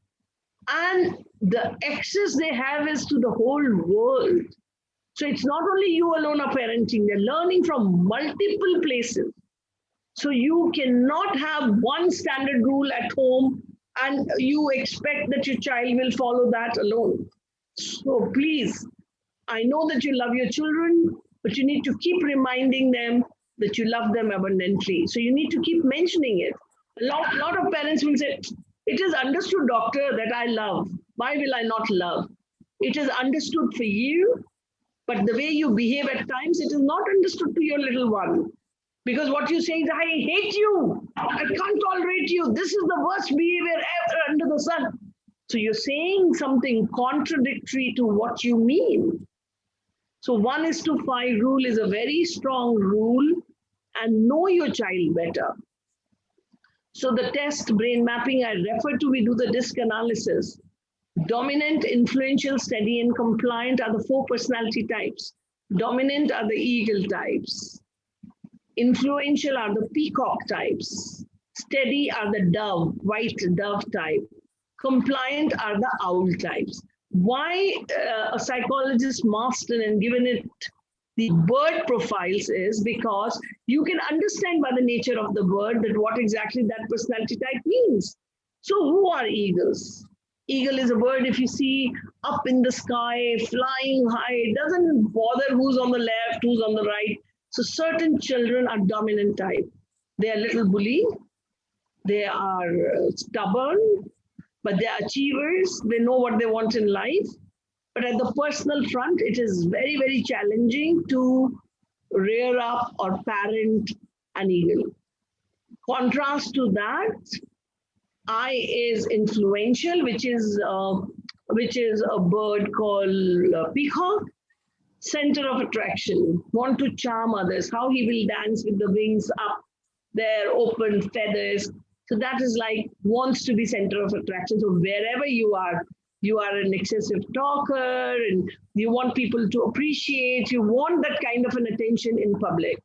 B: And the access they have is to the whole world. So it's not only you alone are parenting, they're learning from multiple places. So you cannot have one standard rule at home and you expect that your child will follow that alone. So please, I know that you love your children, but you need to keep reminding them that you love them abundantly. So you need to keep mentioning it. A lot of parents will say, it is understood, doctor, that I love. Why will I not love? It is understood for you, but the way you behave at times, it is not understood to your little one. Because what you say is, I hate you. I can't tolerate you. This is the worst behavior ever under the sun. So you're saying something contradictory to what you mean. So 1:5 rule is a very strong rule, and know your child better. So the test brain mapping I refer to, we do the disc analysis. Dominant, influential, steady, and compliant are the 4 personality types. Dominant are the eagle types. Influential are the peacock types. Steady are the dove, white dove type. Compliant are the owl types. Why a psychologist mastered and given it the bird profiles is because you can understand by the nature of the bird that what exactly that personality type means. So who are eagles? Eagle is a bird, if you see up in the sky, flying high, it doesn't bother who's on the left, who's on the right. So certain children are dominant type. They are little bully, they are stubborn, but they are achievers. They know what they want in life. But at the personal front, it is very, very challenging to rear up or parent an eagle. Contrast to that, I is influential, which is a bird called peacock. Center of attraction, want to charm others, how he will dance with the wings up, their open feathers. So that is like wants to be center of attraction. So wherever you are an excessive talker and you want people to appreciate, you want that kind of an attention in public.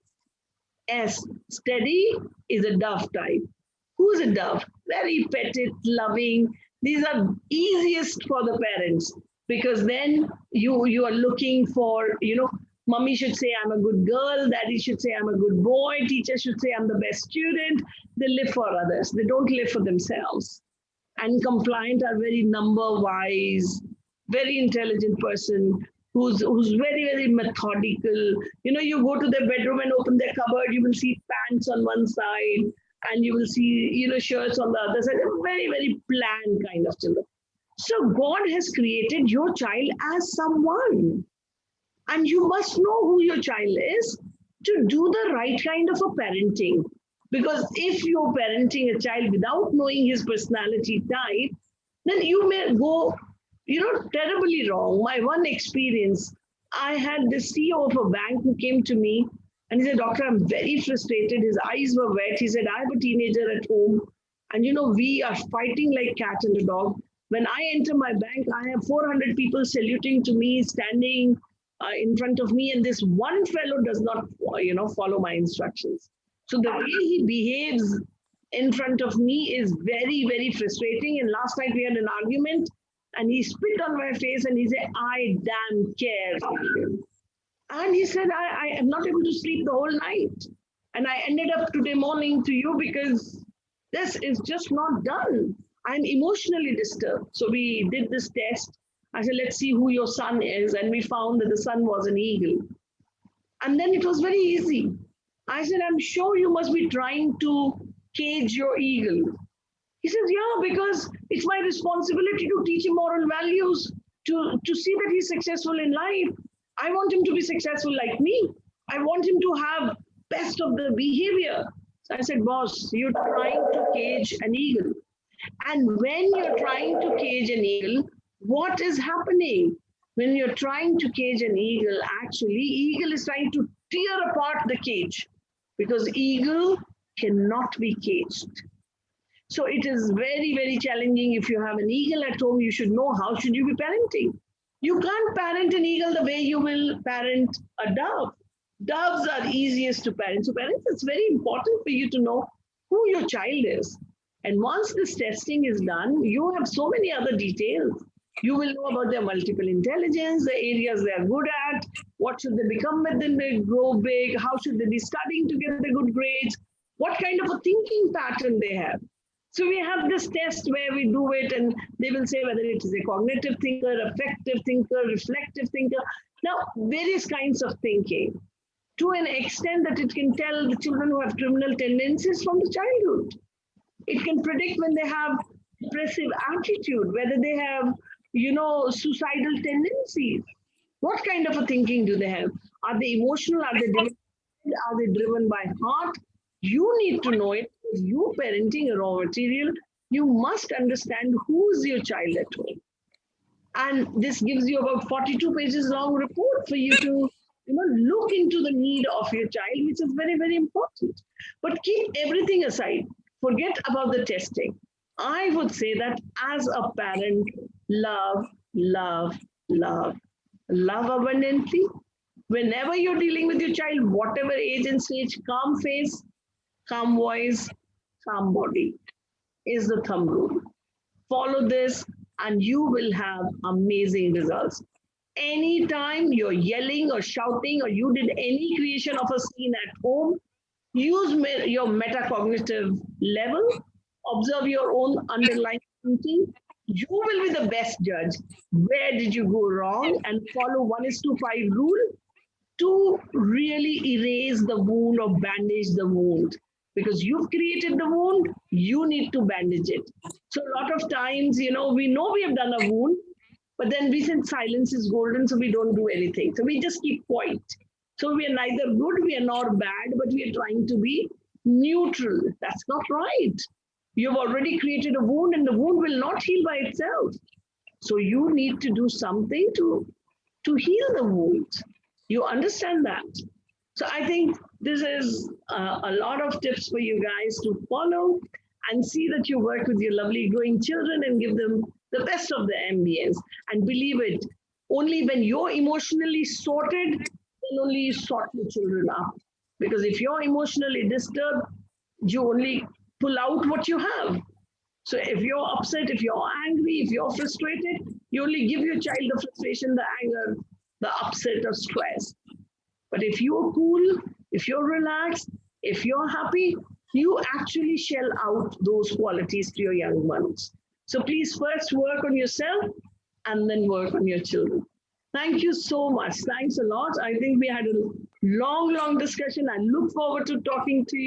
B: S, steady, is a dove type. Who's a dove? Very petite, loving. These are easiest for the parents because then you are looking for, mommy should say I'm a good girl, daddy should say I'm a good boy, teacher should say I'm the best student. They live for others. They don't live for themselves. And compliant are very number wise, very intelligent person who's very, very methodical. You go to their bedroom and open their cupboard, you will see pants on one side and you will see, shirts on the other side. Very, very planned kind of children. So God has created your child as someone. And you must know who your child is to do the right kind of a parenting. Because if you're parenting a child without knowing his personality type, then you may go, terribly wrong. My one experience, I had the CEO of a bank who came to me and he said, Doctor, I'm very frustrated. His eyes were wet. He said, I have a teenager at home and, we are fighting like cat and a dog. When I enter my bank, I have 400 people saluting to me, standing in front of me, and this one fellow does not, follow my instructions. So the way he behaves in front of me is very, very frustrating. And last night we had an argument, and he spit on my face, and he said, "I damn care for him." And he said, I am not able to sleep the whole night. And I ended up today morning to you because this is just not done. I'm emotionally disturbed. So we did this test. I said, let's see who your son is. And we found that the son was an eagle. And then it was very easy. I said, I'm sure you must be trying to cage your eagle. He says, yeah, because it's my responsibility to teach him moral values, to see that he's successful in life. I want him to be successful like me. I want him to have best of the behavior. So I said, boss, you're trying to cage an eagle. And when you're trying to cage an eagle, what is happening? When you're trying to cage an eagle, actually, eagle is trying to tear apart the cage because eagle cannot be caged. So it is very, very challenging. If you have an eagle at home, you should know how should you be parenting. You can't parent an eagle the way you will parent a dove. Doves are easiest to parent. So parents, it's very important for you to know who your child is. And once this testing is done, you have so many other details. You will know about their multiple intelligence, the areas they are good at, what should they become when they grow big, how should they be studying to get the good grades, what kind of a thinking pattern they have. So we have this test where we do it and they will say whether it is a cognitive thinker, affective thinker, reflective thinker. Now, various kinds of thinking to an extent that it can tell the children who have criminal tendencies from the childhood. It can predict when they have depressive attitude, whether they have, suicidal tendencies. What kind of a thinking do they have? Are they emotional? Are they driven by heart? You need to know it. If you're parenting a raw material, you must understand who's your child at home. And this gives you about 42 pages long report for you to look into the need of your child, which is very, very important. But keep everything aside. Forget about the testing. I would say that as a parent, love, love, love. Love abundantly. Whenever you're dealing with your child, whatever age and stage, calm face, calm voice, calm body is the thumb rule. Follow this and you will have amazing results. Anytime you're yelling or shouting or you did any creation of a scene at home, use your metacognitive level, observe your own underlying thinking. You will be the best judge. Where did you go wrong? And follow 1:5 rule to really erase the wound or bandage the wound. Because you've created the wound, you need to bandage it. So a lot of times, we know we have done a wound, but then we think silence is golden, so we don't do anything. So we just keep quiet. So we are neither good, we are not bad, but we are trying to be neutral. That's not right. You've already created a wound, and the wound will not heal by itself. So you need to do something to heal the wound. You understand that? So I think this is a lot of tips for you guys to follow and see that you work with your lovely growing children and give them the best of the ambience. And believe it, only when you're emotionally sorted, then only you sort your children up. Because if you're emotionally disturbed, you only pull out what you have. So if you're upset, if you're angry, if you're frustrated, you only give your child the frustration, the anger, the upset or stress. But if you're cool, if you're relaxed, if you're happy, you actually shell out those qualities to your young ones. So please first work on yourself and then work on your children. Thank you so much. Thanks a lot. I think we had a long discussion. I look forward to talking to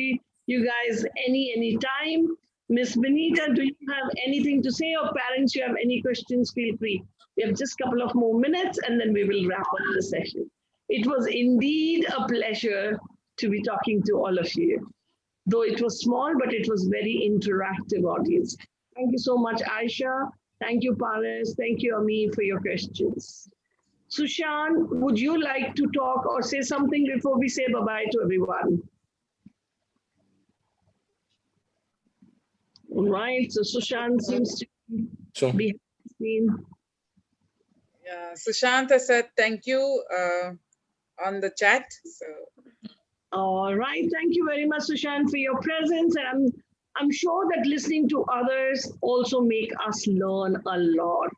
B: you guys any time. Miss Benita, do you have anything to say, or parents, you have any questions, feel free. We have just a couple of more minutes and then we will wrap up the session. It was indeed a pleasure to be talking to all of you. Though it was small, but it was very interactive audience. Thank you so much, Aisha. Thank you, Paris. Thank you, Ami, for your questions. Sushant, would you like to talk or say something before we say bye-bye to everyone? All right, so Sushant seems to be seen.
A: Yeah, Sushant said thank you on the chat. So.
B: All right, thank you very much, Sushant, for your presence. And I'm sure that listening to others also make us learn a lot.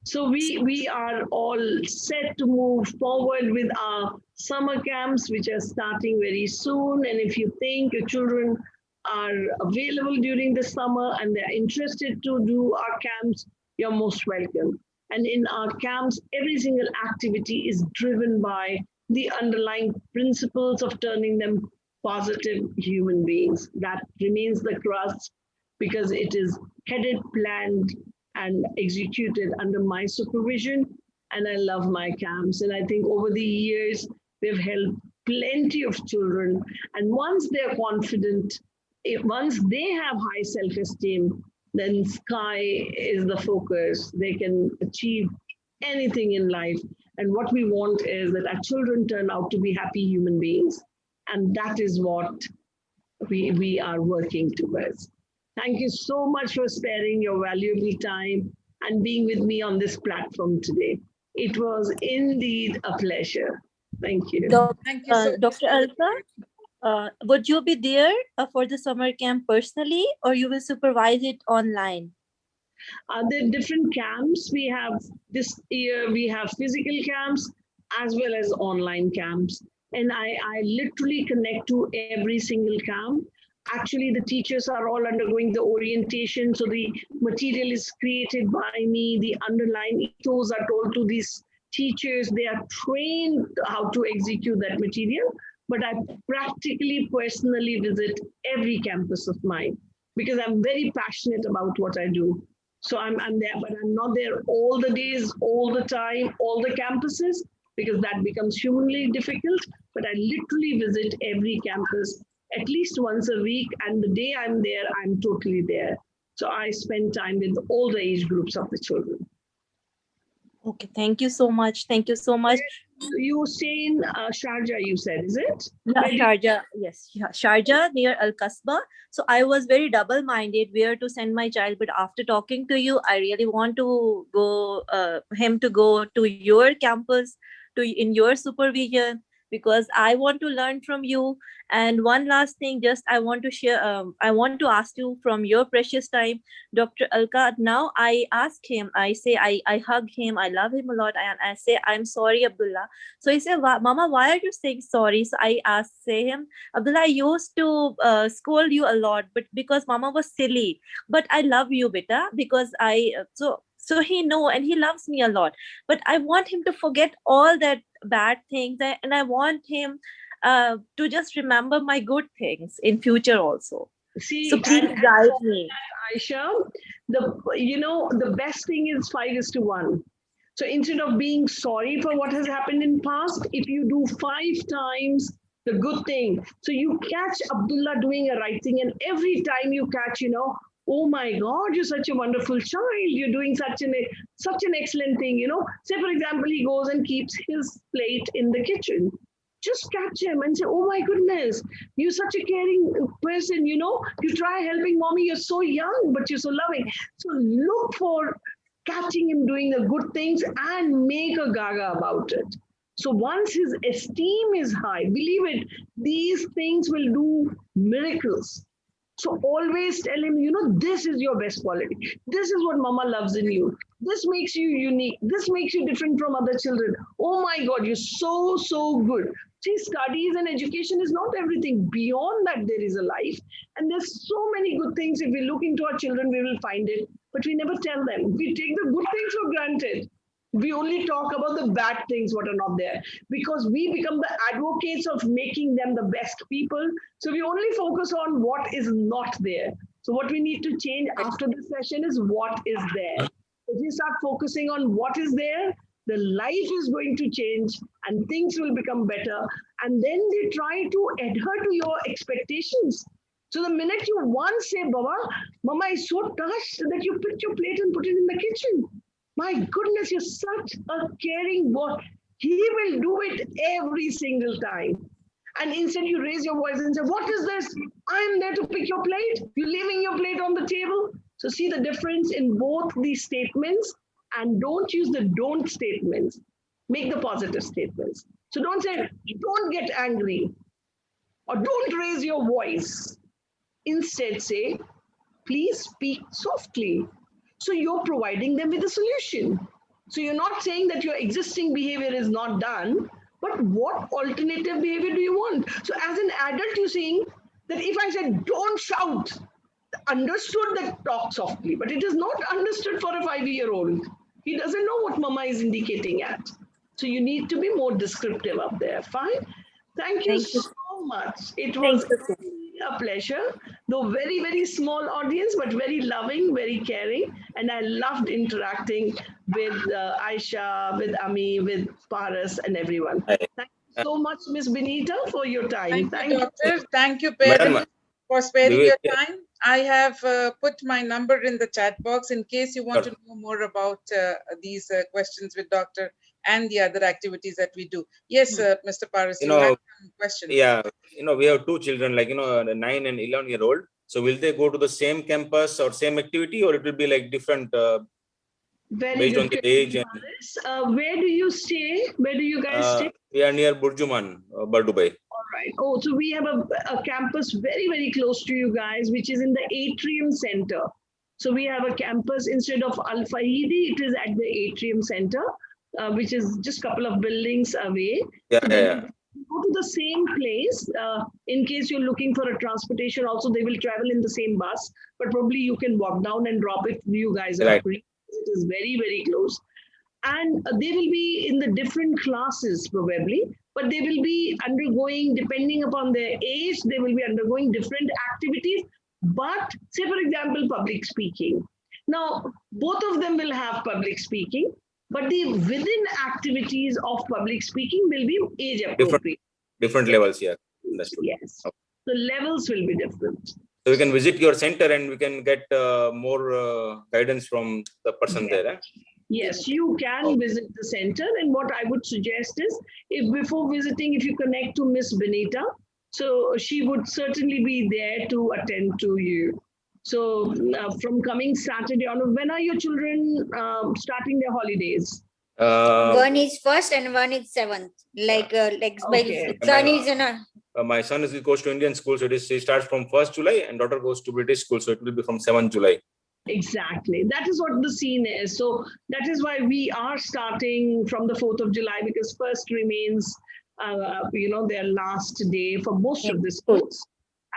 B: So we are all set to move forward with our summer camps, which are starting very soon. And if you think your children are available during the summer and they're interested to do our camps, you're most welcome. And in our camps, every single activity is driven by the underlying principles of turning them positive human beings. That remains the crust because it is headed, planned, and executed under my supervision. And I love my camps. And I think over the years, we've helped plenty of children. And once they're confident, once they have high self-esteem, then sky is the focus. They can achieve anything in life. And what we want is that our children turn out to be happy human beings. And that is what we are working towards. Thank you so much for sparing your valuable time and being with me on this platform today. It was indeed a pleasure. Thank you.
A: Thank you so much.
E: Dr. Alka, would you be there for the summer camp personally, or you will supervise it online?
B: There are different camps. We have this year, we have physical camps as well as online camps. And I literally connect to every single camp. Actually, the teachers are all undergoing the orientation. So the material is created by me. The underlying ethos are told to these teachers. They are trained how to execute that material. But I practically, personally visit every campus of mine because I'm very passionate about what I do. So I'm there, but I'm not there all the days, all the time, all the campuses, because that becomes humanly difficult. But I literally visit every campus at least once a week. And the day I'm there, I'm totally there. So I spend time with all the age groups of the children.
E: Okay, thank you so much. Thank you so much.
B: You stay in Sharjah, you said, is it?
E: Yeah, Sharjah, yes. Sharjah near Al Kasbah. So I was very double-minded where to send my child. But after talking to you, I really want to go, him to go to your campus, in your supervision. because I want to learn from you. And one last thing, just I want to share, I want to ask you from your precious time, Dr. Alka. Now I ask him, I say, I hug him, I love him a lot, and I say, I'm sorry, Abdullah. So he said, Mama, why are you saying sorry? So I say him, Abdullah, I used to scold you a lot, but because Mama was silly. But I love you, beta, because so he know and he loves me a lot. But I want him to forget all that bad things, and I want him to just remember my good things in future also.
B: See,
E: So please guide me.
B: Aisha, the best thing is 5:1. So instead of being sorry for what has happened in past, if you do 5 times the good thing, so you catch Abdullah doing a right thing, and every time you catch, oh my God, you're such a wonderful child. You're doing such an excellent thing. Say for example, he goes and keeps his plate in the kitchen. Just catch him and say, oh my goodness, you're such a caring person, you try helping mommy, you're so young, but you're so loving. So look for catching him doing the good things and make a gaga about it. So once his esteem is high, believe it, these things will do miracles. So always tell him, this is your best quality. This is what mama loves in you. This makes you unique. This makes you different from other children. Oh my God, you're so, so good. See, studies and education is not everything. Beyond that, there is a life. And there's so many good things. If we look into our children, we will find it. But we never tell them. We take the good things for granted. We only talk about the bad things, what are not there, because we become the advocates of making them the best people. So we only focus on what is not there. So what we need to change after this session is what is there. If we start focusing on what is there, the life is going to change and things will become better. And then they try to adhere to your expectations. So the minute you once say, Baba, Mama is so touched that you picked your plate and put it in the kitchen. My goodness, you're such a caring boy. He will do it every single time. And instead you raise your voice and say, what is this? I'm there to pick your plate. You're leaving your plate on the table. So see the difference in both these statements, and don't use the don't statements. Make the positive statements. So don't say, don't get angry or don't raise your voice. Instead say, please speak softly. So you're providing them with a solution. So you're not saying that your existing behavior is not done, but what alternative behavior do you want? So as an adult, you're saying that if I said, don't shout, understood that talk softly, but it is not understood for a 5-year-old. He doesn't know what mama is indicating at. So you need to be more descriptive up there. Fine. Thank you so much. It was a pleasure, though very, very small audience, but very loving, very caring. And I loved interacting with Aisha, with Ami, with Paras and everyone. Thank you so much, Miss Benita, for your time.
A: Thank you, doctor. Thank you, parents, for sparing your time. I have put my number in the chat box in case you want to know more about these questions with doctor and the other activities that we do. Yes, Mr. Paras, you have some questions.
D: Yeah, we have 2 children, like, the 9 and 11-year-old. So will they go to the same campus or same activity, or it will be like different based on the age? And,
B: where do you stay? Where do you guys stay?
D: We are near Burjuman, Bardubai.
B: All right. Oh, so we have a campus very, very close to you guys, which is in the Atrium Center. So we have a campus instead of Al Fahidi, it is at the Atrium Center, which is just a couple of buildings away.
D: Yeah,
B: so go to the same place. In case you're looking for a transportation, also they will travel in the same bus, but probably you can walk down and drop it. You guys are free. It is very, very close. And they will be in the different classes probably, but they will be undergoing, depending upon their age, they will be undergoing different activities. But say, for example, public speaking. Now, both of them will have public speaking, but the within activities of public speaking will be age appropriate.
D: Different levels, yeah.
B: Yes. Okay. The levels will be different.
D: So we can visit your center and we can get more guidance from the person there. Eh?
B: Yes, you can visit the center. And what I would suggest is, if before visiting, if you connect to Miss Benita, so she would certainly be there to attend to you. So from coming Saturday on, when are your children starting their holidays?
C: One is first and one is seventh. Like
B: Okay.
C: son is in a.
D: My son goes to Indian school, so he starts from 1st July, and daughter goes to British school, so it will be from 7th July.
B: Exactly. That is what the scene is. So that is why we are starting from the 4th of July, because first remains, their last day for most of the schools.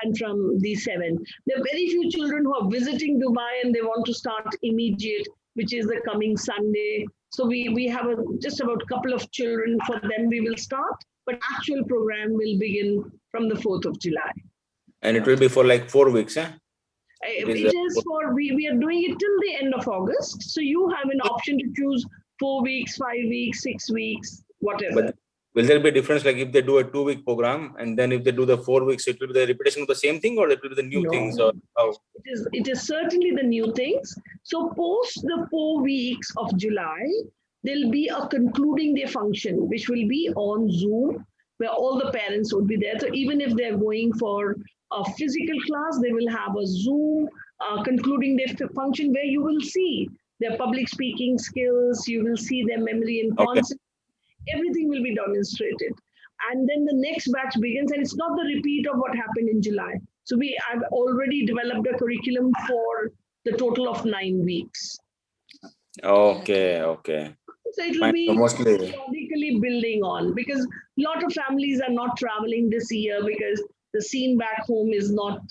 B: And from the 7th, there are very few children who are visiting Dubai and they want to start immediate, which is the coming Sunday. So we have just about a couple of children. For them, we will start, but actual program will begin from the 4th of July.
D: And it will be for like 4 weeks, eh?
B: It is for, we are doing it till the end of August. So you have an option to choose 4 weeks, 5 weeks, 6 weeks, whatever.
D: But will there be a difference, like if they do a 2-week program and then if they do the 4 weeks, it will be the repetition of the same thing, or it will be the new things? Or how?
B: It is certainly the new things. So post the 4 weeks of July, there'll be a concluding day function, which will be on Zoom, where all the parents would be there. So even if they're going for a physical class, they will have a Zoom concluding day function where you will see their public speaking skills, you will see their memory and concept. Everything will be demonstrated. And then the next batch begins, and it's not the repeat of what happened in July. So I've already developed a curriculum for the total of 9 weeks.
D: Okay.
B: So it will be periodically building on, because a lot of families are not traveling this year because the scene back home is not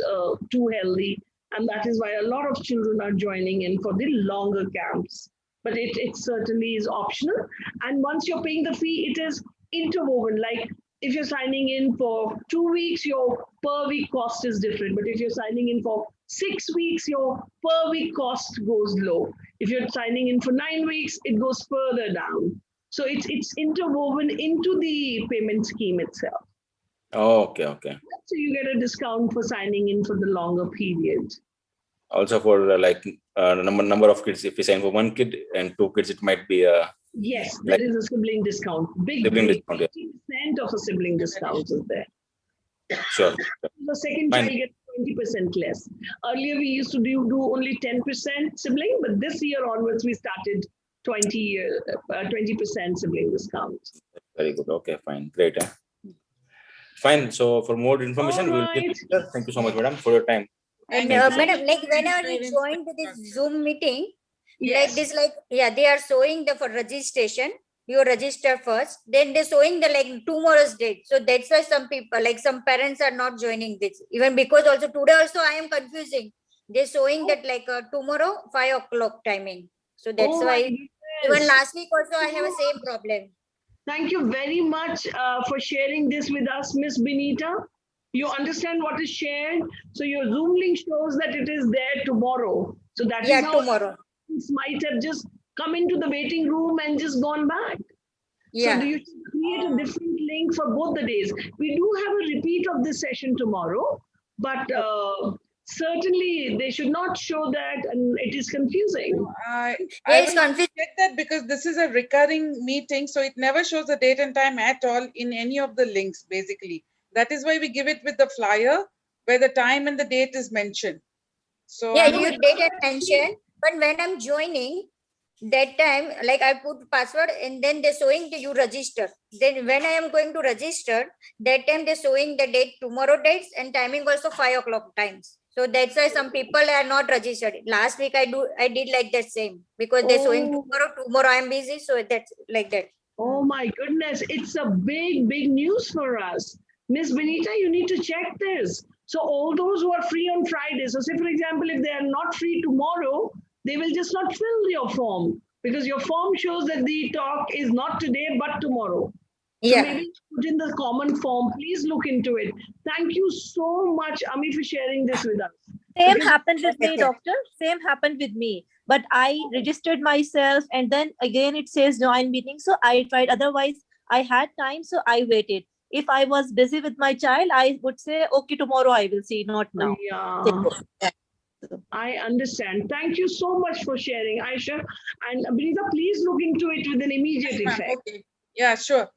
B: too healthy. And that is why a lot of children are joining in for the longer camps. But it certainly is optional. And once you're paying the fee, it is interwoven. Like if you're signing in for 2 weeks, your per week cost is different. But if you're signing in for 6 weeks, your per week cost goes low. If you're signing in for 9 weeks, it goes further down. So it's interwoven into the payment scheme itself.
D: Okay.
B: So you get a discount for signing in for the longer period.
D: Also for number of kids, if you sign for 1 kid and 2 kids, it might be
B: yes, there is a sibling discount. Big discount, 50% of a sibling discount is there.
D: Sure.
B: The second child gets 20% less. Earlier we used to do only 10% sibling, but this year onwards we started 20% sibling discount.
D: Very good. Okay, fine. Great. Fine. So for more information, we will give it. Thank you so much, madam, for your time.
C: And madam, like whenever we joined this Zoom meeting, like this, they are showing for registration. You register first, then they're showing the tomorrow's date. So that's why some people, some parents are not joining this. Even because also today also I am confusing. They're showing that tomorrow 5 o'clock timing. So that's why even last week also I have a same problem.
B: Thank you very much for sharing this with us, Miss Benita. You understand what is shared. So your Zoom link shows that it is there tomorrow. So that is how
C: tomorrow.
B: Might have just come into the waiting room and just gone back. So you should create a different link for both the days. We do have a repeat of this session tomorrow, but certainly they should not show that, and it is confusing.
A: I get that because this is a recurring meeting, so it never shows the date and time at all in any of the links, basically. That is why we give it with the flyer where the time and the date is mentioned. So
C: your date is mentioned, but when I'm joining, that time, I put password and then they're showing that you register. Then when I am going to register, that time they're showing the date, tomorrow dates, and timing also 5 o'clock times. So that's why some people are not registered. Last week I did like that same, because they're showing tomorrow I'm busy. So that's like that.
B: Oh my goodness. It's a big news for us. Miss Benita, you need to check this. So all those who are free on Friday, so say for example, if they are not free tomorrow, they will just not fill your form, because your form shows that the talk is not today, but tomorrow. So maybe put in the common form. Please look into it. Thank you so much, Ami, for sharing this with us.
E: Same happened with me, doctor. Same happened with me. But I registered myself, and then again it says join meeting. So I tried. Otherwise, I had time, so I waited. If I was busy with my child, I would say, okay, tomorrow I will see, not now.
B: Yeah. I understand. Thank you so much for sharing, Aisha. And Benita, please look into it with an immediate effect.
A: Okay. Yeah, sure.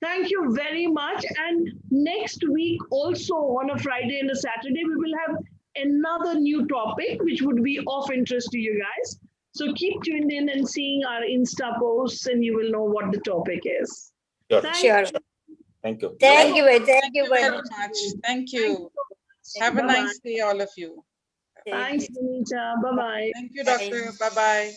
B: Thank you very much. And next week, also on a Friday and a Saturday, we will have another new topic which would be of interest to you guys. So keep tuned in and seeing our Insta posts, and you will know what the topic is.
D: Sure.
B: Thank
F: Sure.
D: Thank you.
F: Thank you. Thank
A: Thank
F: you
A: you
F: very
A: very
F: much.
A: much. Thank
B: Thank
A: you. Have a
B: Bye-bye.
A: nice day, all of you.
F: Thank
B: Thanks,
F: you.
B: Vanita. Bye-bye.
A: Thank you,
F: Bye.
A: doctor. Bye-bye.